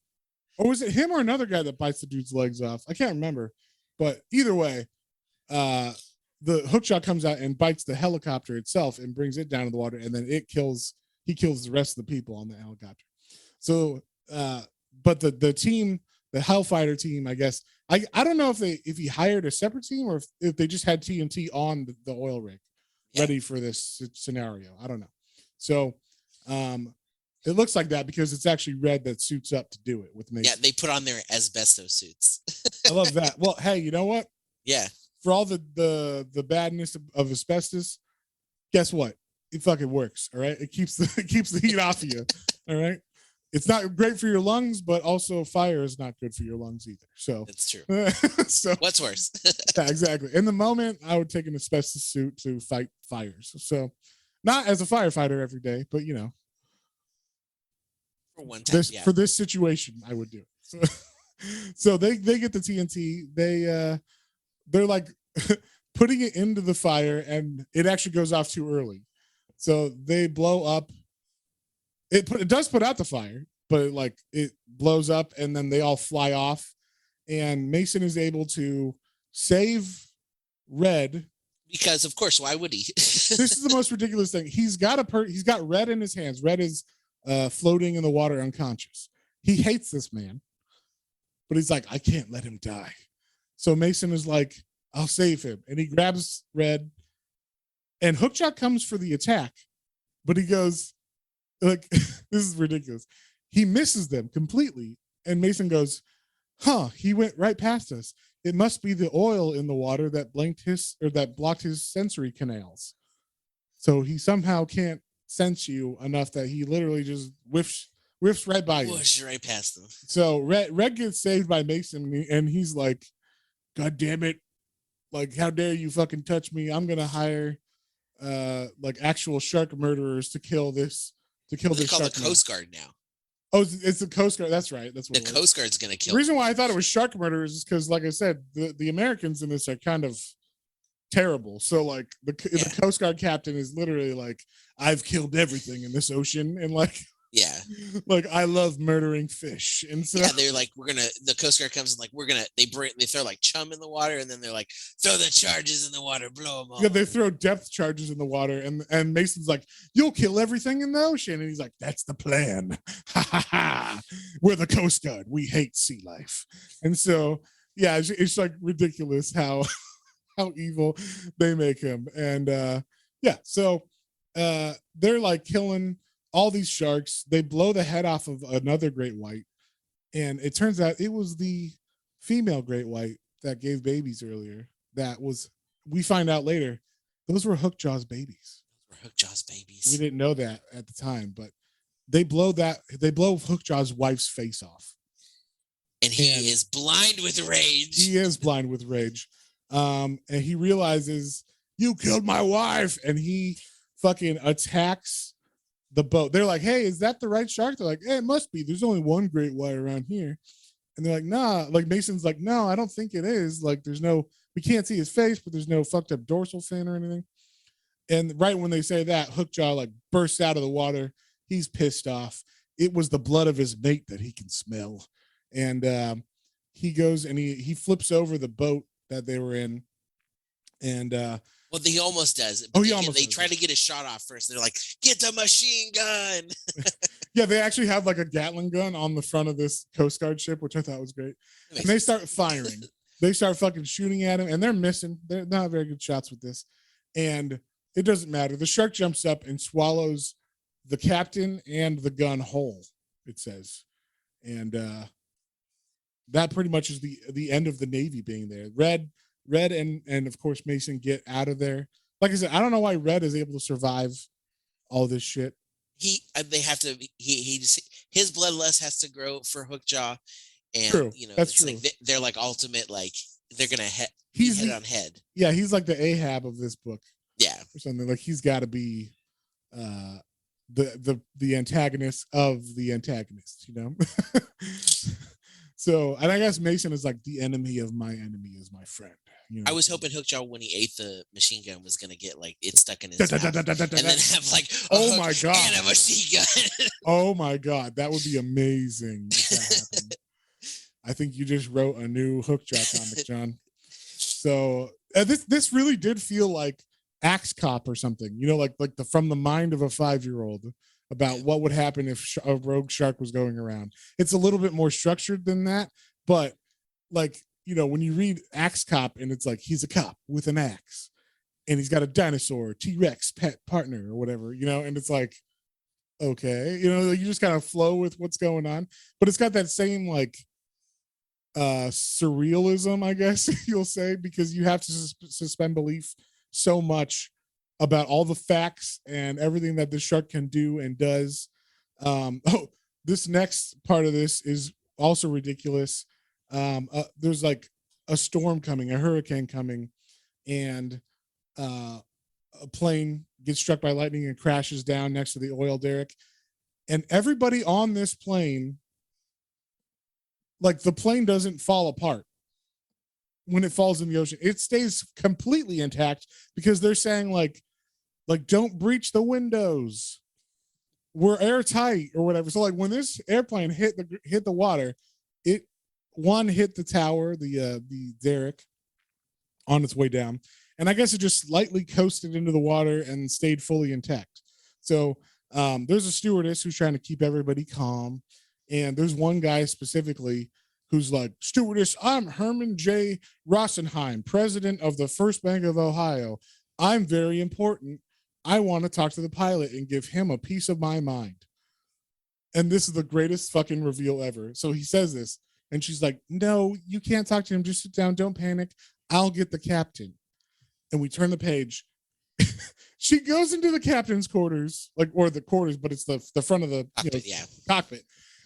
Or was it him or another guy that bites the dude's legs off? I can't remember. But either way, the Hookjaw comes out and bites the helicopter itself and brings it down to the water, and then he kills the rest of the people on the helicopter. So, but the team, the Hellfighter team, I guess, I don't know if he hired a separate team or if they just had TNT on the oil rig ready for this scenario. I don't know. So, it looks like that because it's actually Red that suits up to do it with Mason. Yeah, they put on their asbestos suits. I love that. Well, hey, you know what? Yeah. For all the badness of asbestos, guess what? It fucking works. All right. It keeps the heat off of you. All right. It's not great for your lungs, but also fire is not good for your lungs either. So that's true. So what's worse? Yeah, exactly. In the moment, I would take an asbestos suit to fight fires. So not as a firefighter every day, but for one time, for this situation, I would do it. So they get the TNT. They're like putting it into the fire, and it actually goes off too early. So they blow up. It does put out the fire, but it blows up, and then they all fly off. And Mason is able to save Red. Because of course, why would he? This is the most ridiculous thing. He's got Red in his hands. Red is floating in the water unconscious. He hates this man, but he's like, I can't let him die. So Mason is like, I'll save him. And he grabs Red, and Hookjaw comes for the attack, but he goes, this is ridiculous. He misses them completely. And Mason goes, he went right past us. It must be the oil in the water that blocked his sensory canals. So he somehow can't sense you enough that he literally just whiffs right by you. Whoosh right past them. So Red gets saved by Mason, and he's like, God damn it. Like, how dare you fucking touch me? I'm going to hire actual shark murderers to kill this. They call the Coast Guard now. Oh, it's the Coast Guard. That's right. That's what the Coast Guard's going to kill. The reason why I thought it was shark murderers is because, like I said, the Americans in this are kind of terrible. So the Coast Guard captain is literally like, I've killed everything in this ocean, and I love murdering fish. And so they're like, the Coast Guard comes and they throw like chum in the water, and then they're like, throw the charges in the water, blow them all. Yeah, they throw depth charges in the water, and Mason's like, you'll kill everything in the ocean, and he's like, that's the plan. Ha ha ha. We're the Coast Guard. We hate sea life. And so it's like ridiculous how evil they make him. And so they're like killing all these sharks. They blow the head off of another great white, and it turns out it was the female great white that gave babies earlier. We find out later, those were Hookjaw's babies. We didn't know that at the time, but they blow Hookjaw's wife's face off. And he is blind with rage. He is blind with rage. And he realizes, you killed my wife, and he fucking attacks the boat. They're like, hey, is that the right shark? They're like, hey, it must be. There's only one great white around here. And they're like, nah. Like Mason's like, no, I don't think it is. Like we can't see his face, but there's no fucked up dorsal fin or anything. And right when they say that, Hookjaw like bursts out of the water. He's pissed off. It was the blood of his mate that he can smell. And he goes and he flips over the boat that they were in. And well, he almost does. But they try to get a shot off first. They're like, get the machine gun. Yeah, they actually have like a Gatling gun on the front of this Coast Guard ship, which I thought was great. And they start firing. They start fucking shooting at him, and they're missing. They're not very good shots with this. And it doesn't matter. The shark jumps up and swallows the captain and the gun whole, it says. And that pretty much is the end of the Navy being there. Red and of course Mason get out of there. Like I said, I don't know why Red is able to survive all this shit. They have to. He just, his bloodlust has to grow for Hookjaw, and True. That's it's true. like they're like ultimate. Like they're gonna head on head. Yeah, he's like the Ahab of this book. Yeah, or something. Like he's got to be the antagonist of the antagonist, So, and I guess Mason is like the enemy of my enemy is my friend. I was hoping Hookjaw, when he ate the machine gun, was gonna get like it stuck in his mouth, and then have like oh my god, and a machine gun. Oh my god, that would be amazing if that happened. I think you just wrote a new Hookjaw comic, John. So this really did feel like Axe Cop or something, like the from the mind of a 5-year-old about what would happen if a rogue shark was going around. It's a little bit more structured than that, but like, when you read Axe Cop and it's like he's a cop with an axe and he's got a dinosaur T-Rex pet partner or whatever, and it's like, okay, you just kind of flow with what's going on, but it's got that same like surrealism, I guess you'll say, because you have to suspend belief so much about all the facts and everything that the shark can do and does. This next part of this is also ridiculous. There's like a storm coming, a hurricane coming, and a plane gets struck by lightning and crashes down next to the oil derrick. And everybody on this plane, like the plane doesn't fall apart when it falls in the ocean. It stays completely intact because they're saying like don't breach the windows. We're airtight or whatever. So like when this airplane hit the water, it hit the tower, the derrick on its way down. And I guess it just slightly coasted into the water and stayed fully intact. So there's a stewardess who's trying to keep everybody calm. And there's one guy specifically who's like, stewardess, I'm Herman J. Rosenheim, president of the First Bank of Ohio. I'm very important. I want to talk to the pilot and give him a piece of my mind. And this is the greatest fucking reveal ever. So he says this, and she's like, no, you can't talk to him. Just sit down. Don't panic. I'll get the captain. And we turn the page. She goes into the captain's quarters, or the quarters, but it's the front of the cockpit.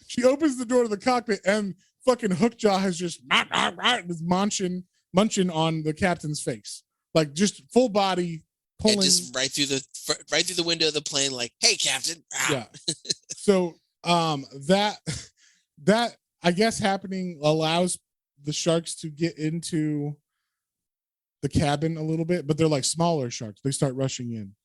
She opens the door to the cockpit, and fucking Hookjaw has just is munching on the captain's face, like just full body pulling, and just right through the window of the plane, like, hey, captain. Yeah. So that I guess happening allows the sharks to get into the cabin a little bit, but they're like smaller sharks. They start rushing in,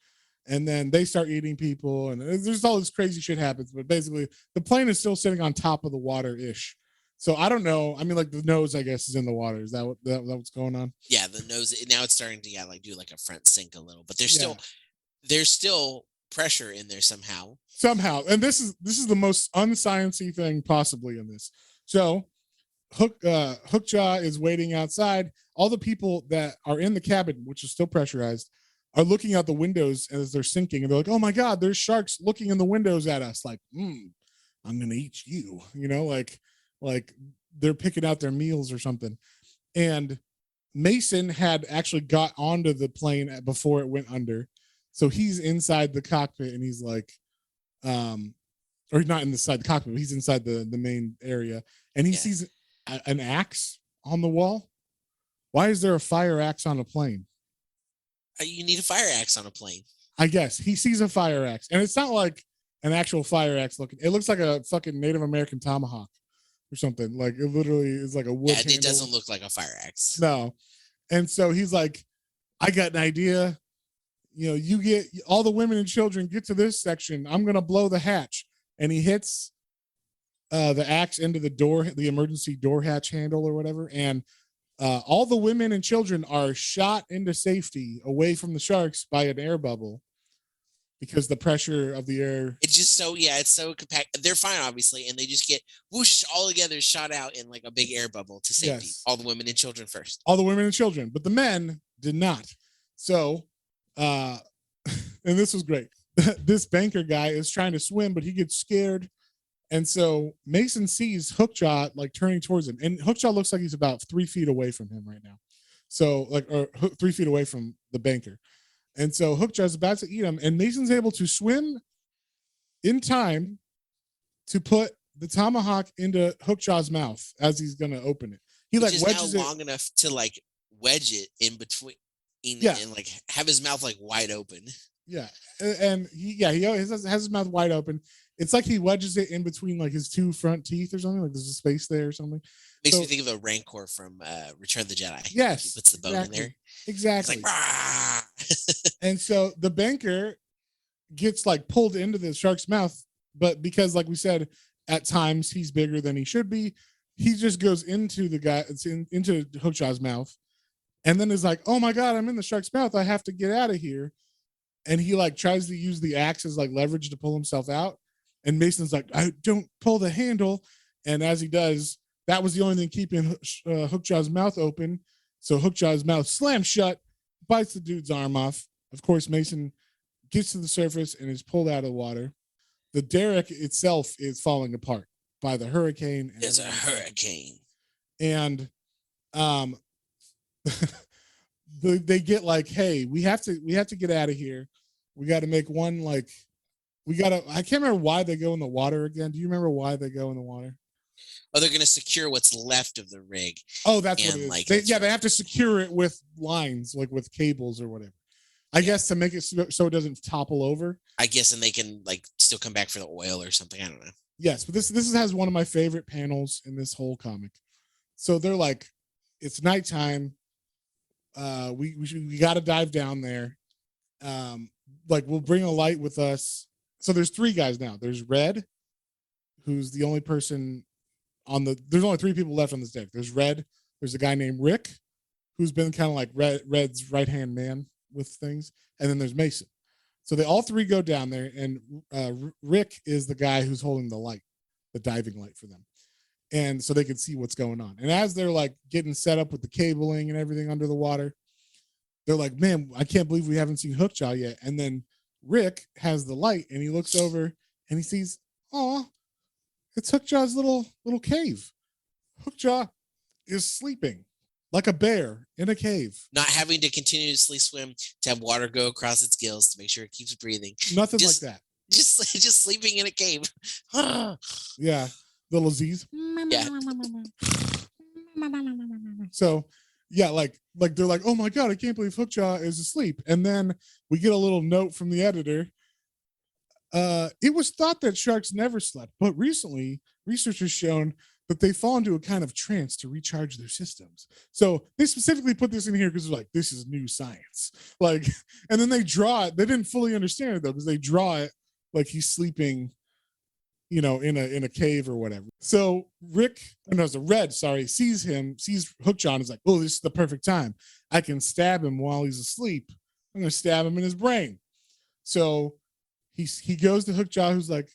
and then they start eating people, and there's all this crazy shit happens. But basically, the plane is still sitting on top of the water ish. So I don't know. I mean, like the nose, I guess, is in the water. Is that what's going on? Yeah, the nose. Now it's starting to do like a front sink a little, but there's still pressure in there somehow. And this is the most unsciency thing possibly in this. So Hookjaw is waiting outside. All the people that are in the cabin, which is still pressurized, are looking out the windows as they're sinking, and they're like, oh my god, there's sharks looking in the windows at us, like, I'm gonna eat you, like they're picking out their meals or something. And Mason had actually got onto the plane before it went under, so he's inside the cockpit, and he's like, or he's not inside the cockpit, but he's inside the main area, and he sees an axe on the wall. Why is there a fire axe on a plane? You need a fire axe on a plane. I guess he sees a fire axe, and it's not like an actual fire axe looking. It looks like a fucking Native American tomahawk or something. Like it literally is like a wood. Yeah, handle. it doesn't look like a fire axe. No. And so he's like, I got an idea. You know, you get all the women and children get to this section. I'm gonna blow the hatch. And he hits the axe into the door, the emergency door hatch handle or whatever. And all the women and children are shot into safety away from the sharks by an air bubble because the pressure of the air. It's just so, it's so compact. They're fine, obviously, and they just get whoosh all together, shot out in like a big air bubble to safety. Yes. All the women and children first. All the women and children, but the men did not. So, and this was great. This banker guy is trying to swim, but he gets scared. And so Mason sees Hookjaw like turning towards him. And Hookjaw looks like he's about 3 feet away from him right now. So like, or 3 feet away from the banker. And so Hookjaw is about to eat him. And Mason's able to swim in time to put the tomahawk into Hookjaw's mouth as he's going to open it. He Which like is wedges now it long enough to like wedge it in between Yeah. and like have his mouth like wide open. Yeah. And he has his mouth wide open. It's like he wedges it in between like his 2 front teeth or something. Like there's a space there or something. Makes So- me think of the Rancor from Return of the Jedi. Yes, He puts the bone in there. Exactly. It's like, "Rah!" And so the banker gets like pulled into the shark's mouth, but because like we said, at times he's bigger than he should be, he just goes into the guy, into Hookjaw's mouth, and then is like, oh my God, I'm in the shark's mouth. I have to get out of here. And he like tries to use the axe as like leverage to pull himself out. And Mason's like, I don't pull the handle. And as he does, that was the only thing keeping Hookjaw's mouth open. So Hookjaw's mouth slams shut, bites the dude's arm off. Of course, Mason gets to the surface and is pulled out of the water. The derrick itself is falling apart by the hurricane. There's a hurricane. And they get like, hey, we have to get out of here. We got to make one like I can't remember why they go in the water again. Do you remember why they go in the water? Oh, they're gonna secure what's left of the rig. Oh, that's what And, it is. like, They that's have to secure it with lines, like with cables or whatever. I guess to make it so it doesn't topple over. I guess, and they can like still come back for the oil or something. I don't know. Yes, but this has one of my favorite panels in this whole comic. So they're like, it's nighttime. We got to dive down there. Like we'll bring a light with us. So there's 3 guys now. There's Red, who's the only person there's only 3 people left on this deck. There's Red. There's a guy named Rick, who's been kind of like Red's right-hand man with things. And then there's Mason. So they all 3 go down there, and Rick is the guy who's holding the light, the diving light for them. And so they can see what's going on. And as they're like getting set up with the cabling and everything under the water, they're like, man, I can't believe we haven't seen Hookjaw yet. And then Rick has the light and he looks over and he sees, oh, it's Hookjaw's little cave. Hookjaw is sleeping like a bear in a cave. Not having to continuously swim to have water go across its gills to make sure it keeps breathing. Nothing Just- like that. Just sleeping in a cave. Yeah. Little Z's. Yeah. So yeah, like they're like, oh my God, I can't believe Hookjaw is asleep. And then we get a little note from the editor. It was thought that sharks never slept, but recently researchers shown that they fall into a kind of trance to recharge their systems. So they specifically put this in here because they're like, this is new science. Like, and then they draw it. They didn't fully understand it though, because they draw it like he's sleeping, you know, in a cave or whatever. So Red, sees Hookjaw and is like, oh, this is the perfect time. I can stab him while he's asleep. I'm gonna stab him in his brain. So he goes to Hookjaw, who's like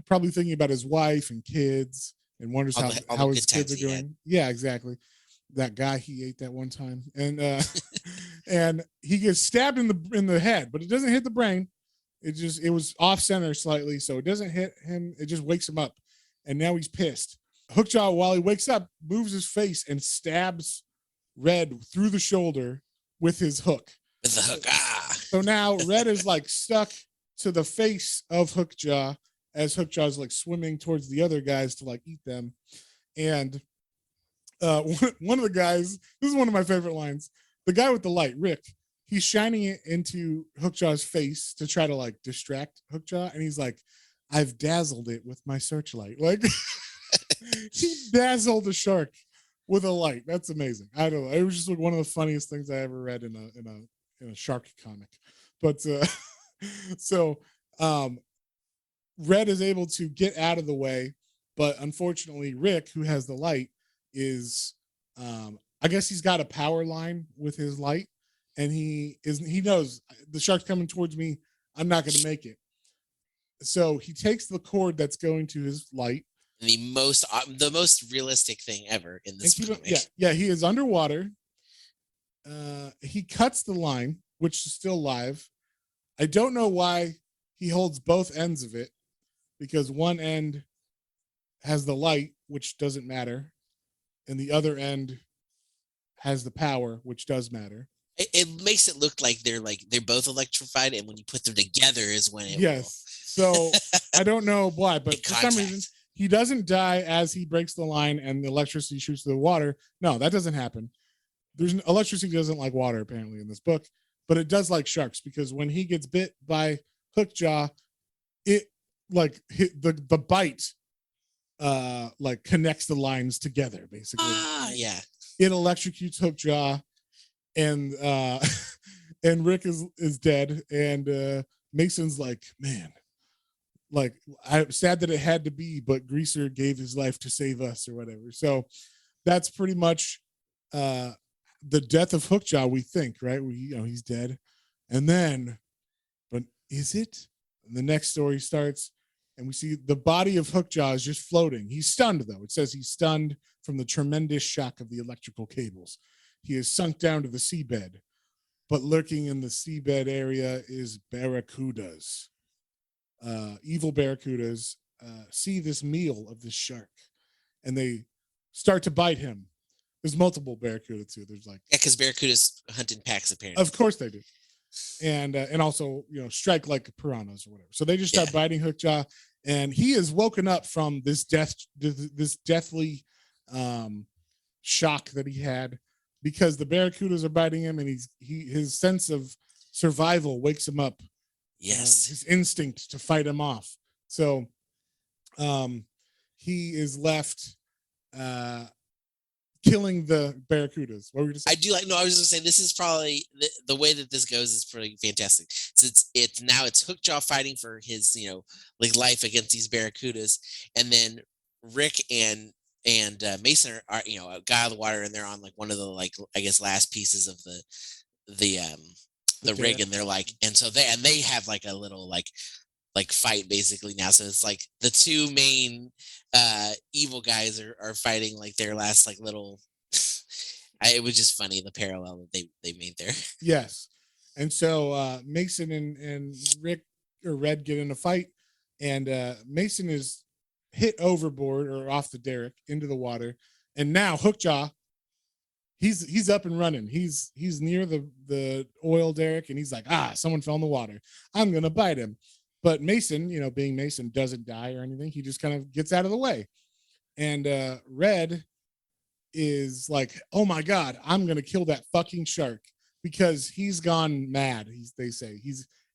probably thinking about his wife and kids and wonders All how the his good kids times are he had. doing. Yeah, exactly. That guy he ate that one time. And and he gets stabbed in the head, but it doesn't hit the brain. It was off center slightly, so it doesn't hit him. It just wakes him up, and now he's pissed. Hookjaw, while he wakes up, moves his face and stabs Red through the shoulder with his hook. With the hook. So now Red is like stuck to the face of Hookjaw as Hookjaw's like swimming towards the other guys to like eat them. And one of the guys, this is one of my favorite lines. The guy with the light, Rick, he's shining it into Hookjaw's face to try to like distract Hookjaw, and he's like, I've dazzled it with my searchlight. Like he dazzled the shark with a light. That's amazing. I don't know. It was just like one of the funniest things I ever read in a shark comic. But so Red is able to get out of the way, but unfortunately Rick, who has the light, is I guess he's got a power line with his light, and he knows the shark's coming towards me. I'm not going to make it. So he takes the cord that's going to his light. The most realistic thing ever in this comic. Yeah, he is underwater. He cuts the line, which is still live. I don't know why he holds both ends of it, because one end has the light, which doesn't matter, and the other end has the power, which does matter. It makes it look like they're both electrified, and when you put them together is when it will. So I don't know why, but for some reason he doesn't die as he breaks the line and the electricity shoots to the water. No, that doesn't happen. Electricity doesn't like water apparently in this book, but it does like sharks, because when he gets bit by Hookjaw, it like hit the bite like connects the lines together basically. Yeah. It electrocutes Hookjaw, and and Rick is dead, and Mason's like, man, like I'm sad that it had to be, but Greaser gave his life to save us or whatever. So that's pretty much the death of Hookjaw, we think, right? He's dead. And then, but is it? And the next story starts, and we see the body of Hookjaw is just floating. He's stunned, though. It says he's stunned from the tremendous shock of the electrical cables. He is sunk down to the seabed, but lurking in the seabed area is barracudas. Evil barracudas see this meal of this shark, and they start to bite him. There's multiple barracuda too. There's like because barracudas hunt in packs apparently. Of course they do, and also strike like piranhas or whatever. So they just start biting Hookjaw, and he is woken up from this deathly shock that he had, because the barracudas are biting him, and his sense of survival wakes him up. Yes. His instinct to fight him off. So he is left killing the barracudas. What were you just saying? I was just saying this is probably the way that this goes is pretty fantastic. So it's Hookjaw fighting for his life against these barracudas, and then Rick and Mason are guy out of the water, and they're on like one of the I guess last pieces of the rig, and they're like, and so they have like a little like fight basically now. So it's like the two main evil guys are fighting like their last like little it was just funny the parallel that they made there. Yes. And so Mason and Rick or Red get in a fight, and Mason is hit overboard or off the derrick into the water, and now Hookjaw, he's up and running. He's near the oil derrick, and he's like, someone fell in the water. I'm gonna bite him. But Mason, being Mason, doesn't die or anything. He just kind of gets out of the way. And Red is like, oh my God, I'm gonna kill that fucking shark, because he's gone mad. They say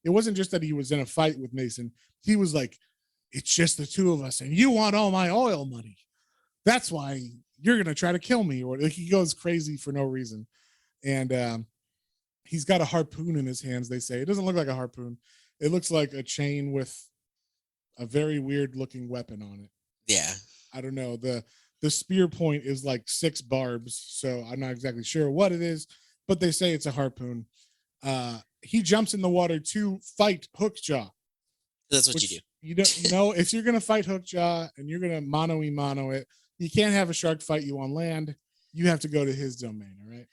it wasn't just that he was in a fight with Mason. He was like, it's just the two of us, and you want all my oil money. That's why you're going to try to kill me. Or he goes crazy for no reason. And he's got a harpoon in his hands, they say. It doesn't look like a harpoon. It looks like a chain with a very weird looking weapon on it. Yeah. I don't know. The spear point is like 6 barbs, so I'm not exactly sure what it is, but they say it's a harpoon. He jumps in the water to fight Hookjaw. That's what you do. If you're going to fight Hookjaw and you're going to mano it, you can't have a shark fight you on land. You have to go to his domain, all right?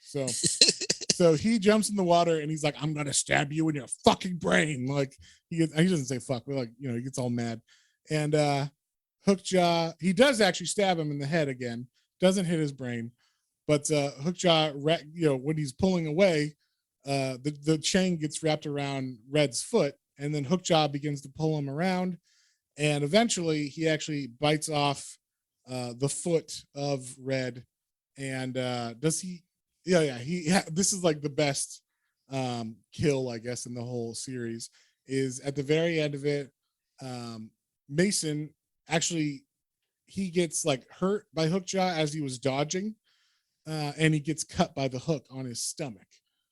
So he jumps in the water, and he's like, I'm going to stab you in your fucking brain. Like, he doesn't say fuck, but he gets all mad. And Hookjaw, he does actually stab him in the head again. Doesn't hit his brain. But Hookjaw, when he's pulling away, the chain gets wrapped around Red's foot, and then Hookjaw begins to pull him around, and eventually he actually bites off the foot of Red. And does he? Yeah. This is like the best kill, I guess, in the whole series is at the very end of it. Mason actually he gets like hurt by Hookjaw as he was dodging, and he gets cut by the hook on his stomach.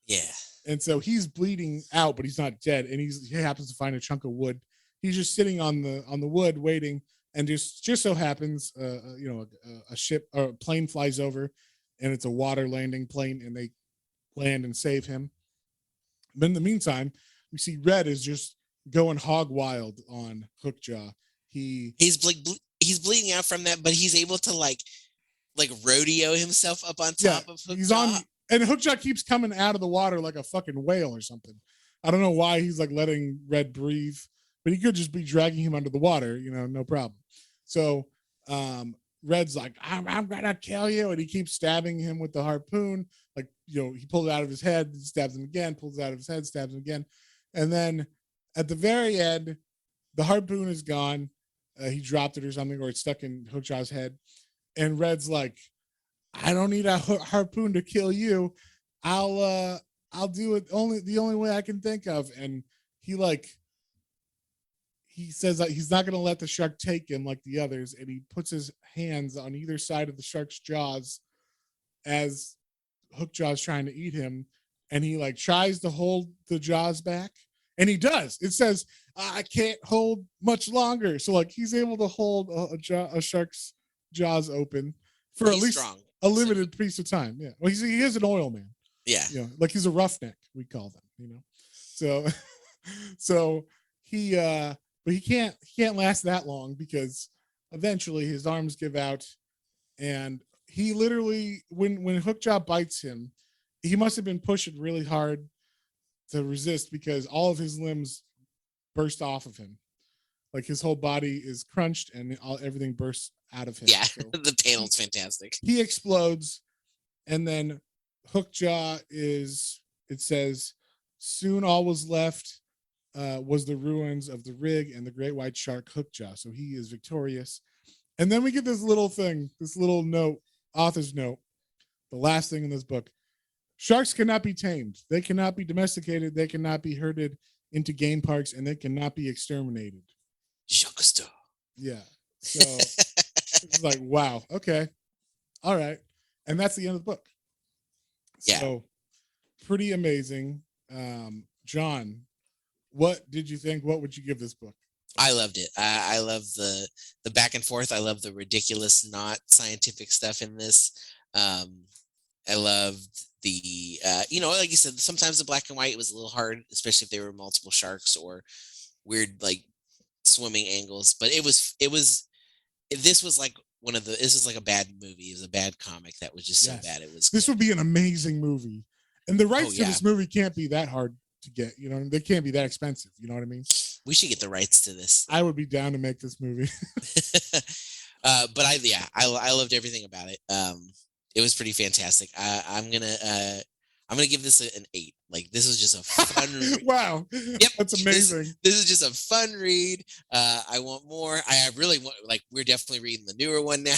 Yeah. And so he's bleeding out, but he's not dead. And he happens to find a chunk of wood. He's just sitting on the wood waiting, and just so happens, a ship or a plane flies over, and it's a water landing plane, and they land and save him. But in the meantime, we see Red is just going hog wild on Hookjaw. He's bleeding out from that, but he's able to like rodeo himself up on top of Hookjaw. He's on, and Hookjaw keeps coming out of the water like a fucking whale or something. I don't know why he's like letting Red breathe, but he could just be dragging him under the water, no problem. So Red's like, I'm gonna kill you, and he keeps stabbing him with the harpoon. Like, he pulls it out of his head, stabs him again, pulls it out of his head, stabs him again. And then at the very end, the harpoon is gone. He dropped it or something, or it's stuck in Hookjaw's head. And Red's like, I don't need a harpoon to kill you. I'll do it the only way I can think of. And he says that he's not going to let the shark take him like the others. And he puts his hands on either side of the shark's jaws as Hookjaw's trying to eat him. And he like tries to hold the jaws back. And he does. It says, I can't hold much longer. So like he's able to hold a shark's jaws open for at least strong. A limited piece of time. Yeah. Well, he is an oil man. Yeah. Like he's a roughneck, we call them, So he but he can't last that long, because eventually his arms give out, and he literally when Hookjaw bites him, he must have been pushing really hard to resist, because all of his limbs burst off of him. Like his whole body is crunched and everything bursts out of him. Yeah, so the panel's fantastic. He explodes, and then Hookjaw it says, soon all was left was the ruins of the rig and the great white shark Hookjaw. So he is victorious. And then we get this little thing, this little note, author's note, the last thing in this book. Sharks cannot be tamed. They cannot be domesticated. They cannot be herded into game parks, and they cannot be exterminated. Jacques. Yeah. So it's like, wow. Okay. All right. And that's the end of the book. Yeah. So pretty amazing. John, what did you think? What would you give this book? I loved it. I love the back and forth. I love the ridiculous, not scientific stuff in this. I loved the, like you said, sometimes the black and white was a little hard, especially if there were multiple sharks or weird, like swimming angles. But this was like this is like a bad movie. It was a bad comic that was just so bad. This would be an amazing movie. And the rights to this movie can't be that hard to get, they can't be that expensive. You know what I mean? We should get the rights to this. I would be down to make this movie. But I loved everything about it. It was pretty fantastic. I'm gonna give this an 8. Like, this was just a fun read. Wow. Yep. That's amazing. This is just a fun read. I want more. I really want, like, we're definitely reading the newer one now.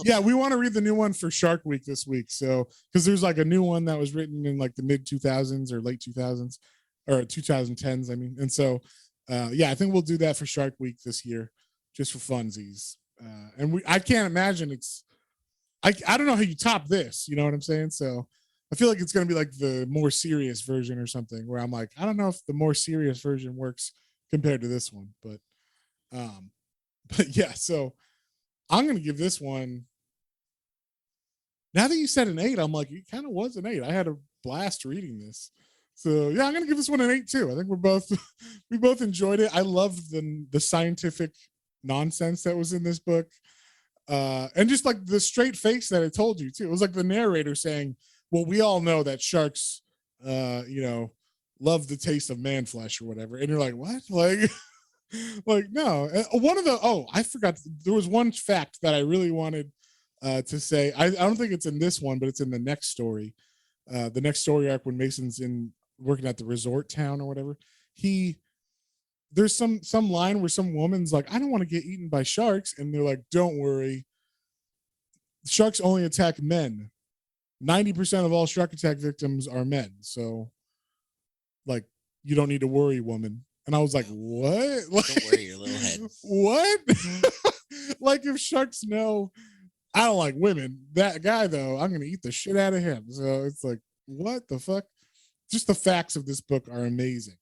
Yeah, we want to read the new one for Shark Week this week. So, because there's like a new one that was written in like the mid 2000s or late 2000s or 2010s, I mean. And so, I think we'll do that for Shark Week this year, just for funsies. And I can't imagine I don't know how you top this, you know what I'm saying? So I feel like it's going to be like the more serious version or something, where I'm like, I don't know if the more serious version works compared to this one, but yeah, so I'm going to give this one, now that you said an 8, I'm like, it kind of was an 8. I had a blast reading this. So yeah, I'm going to give this one an 8 too. I think we both enjoyed it. I loved the scientific nonsense that was in this book. And just like the straight face that it told you too. It was like the narrator saying, well, we all know that sharks love the taste of man flesh or whatever. And you're like, what? Like no. I forgot, there was one fact that I really wanted to say. I don't think it's in this one, but it's in the next story. The next story arc, when Mason's working at the resort town or whatever. There's some line where some woman's like, I don't want to get eaten by sharks. And they're like, don't worry. Sharks only attack men. 90% of all shark attack victims are men. So like, you don't need to worry, woman. And I was like, what? Don't worry your little head. What? Like, if sharks know I don't like women, that guy though, I'm gonna eat the shit out of him. So it's like, what the fuck? Just the facts of this book are amazing.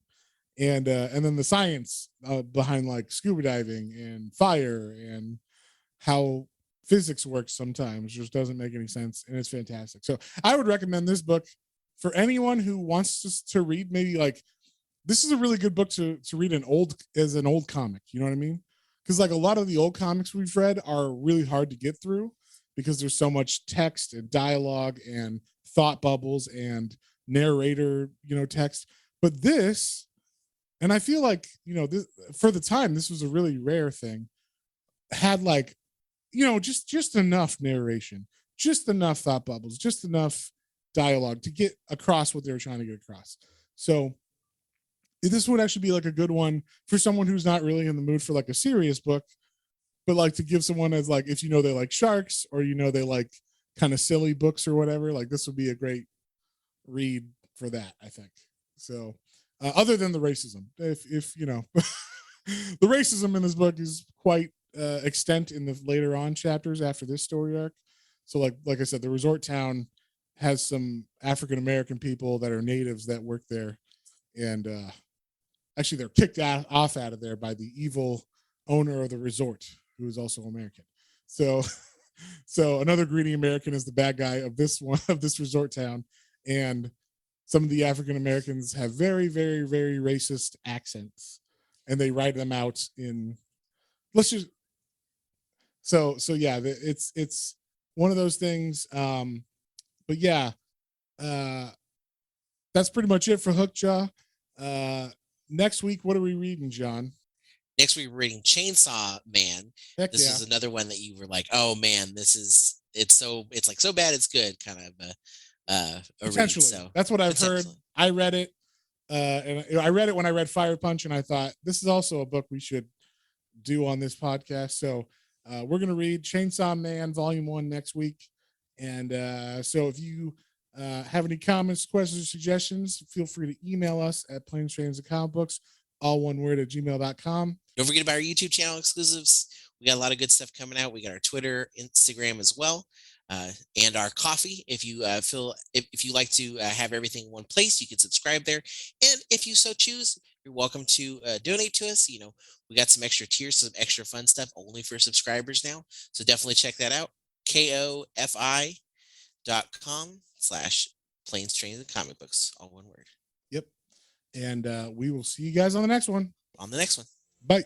And then the science behind like scuba diving and fire and how physics works sometimes just doesn't make any sense, and it's fantastic. So I would recommend this book for anyone who wants to read. Maybe like, this is a really good book to read an old comic. You know what I mean? Because like a lot of the old comics we've read are really hard to get through because there's so much text and dialogue and thought bubbles and narrator, text. But this, and I feel like, this, for the time, this was a really rare thing, had like, just enough narration, just enough thought bubbles, just enough dialogue to get across what they were trying to get across. So this would actually be like a good one for someone who's not really in the mood for like a serious book, but like to give someone as like, if they like sharks or they like kind of silly books or whatever, like this would be a great read for that, I think. So other than the racism, if the racism in this book is quite extent in the later on chapters after this story arc. So like I said, the resort town has some African American people that are natives that work there, and actually they're kicked off out of there by the evil owner of the resort, who is also American. So another greedy American is the bad guy of this resort town, and some of the African Americans have very, very, very racist accents, and they write them out in. Let's just. So yeah, it's one of those things. But yeah, that's pretty much it for Hookjaw. Next week, what are we reading, John? Next week, we're reading Chainsaw Man. Heck this yeah. is another one that you were like, oh man, it's like so bad it's good kind of a Potentially. read. So that's what I've heard. I read it, and I read it when I read Fire Punch, and I thought this is also a book we should do on this podcast. So we're gonna read Chainsaw Man Volume 1 next week, and so if you have any comments, questions, or suggestions, feel free to email us at Planes, Trains, and Comic Books, all one word, at gmail.com. Don't forget about our YouTube channel exclusives. We got a lot of good stuff coming out. We got our Twitter, Instagram as well, and our Coffee. If you if you like to have everything in one place, you can subscribe there. And if you so choose, you're welcome to donate to us. We got some extra tiers, some extra fun stuff only for subscribers now. So definitely check that out. kofi.com/Planes, Trains, and Comic Books, all one word. Yep. And we will see you guys on the next one. On the next one. Bye.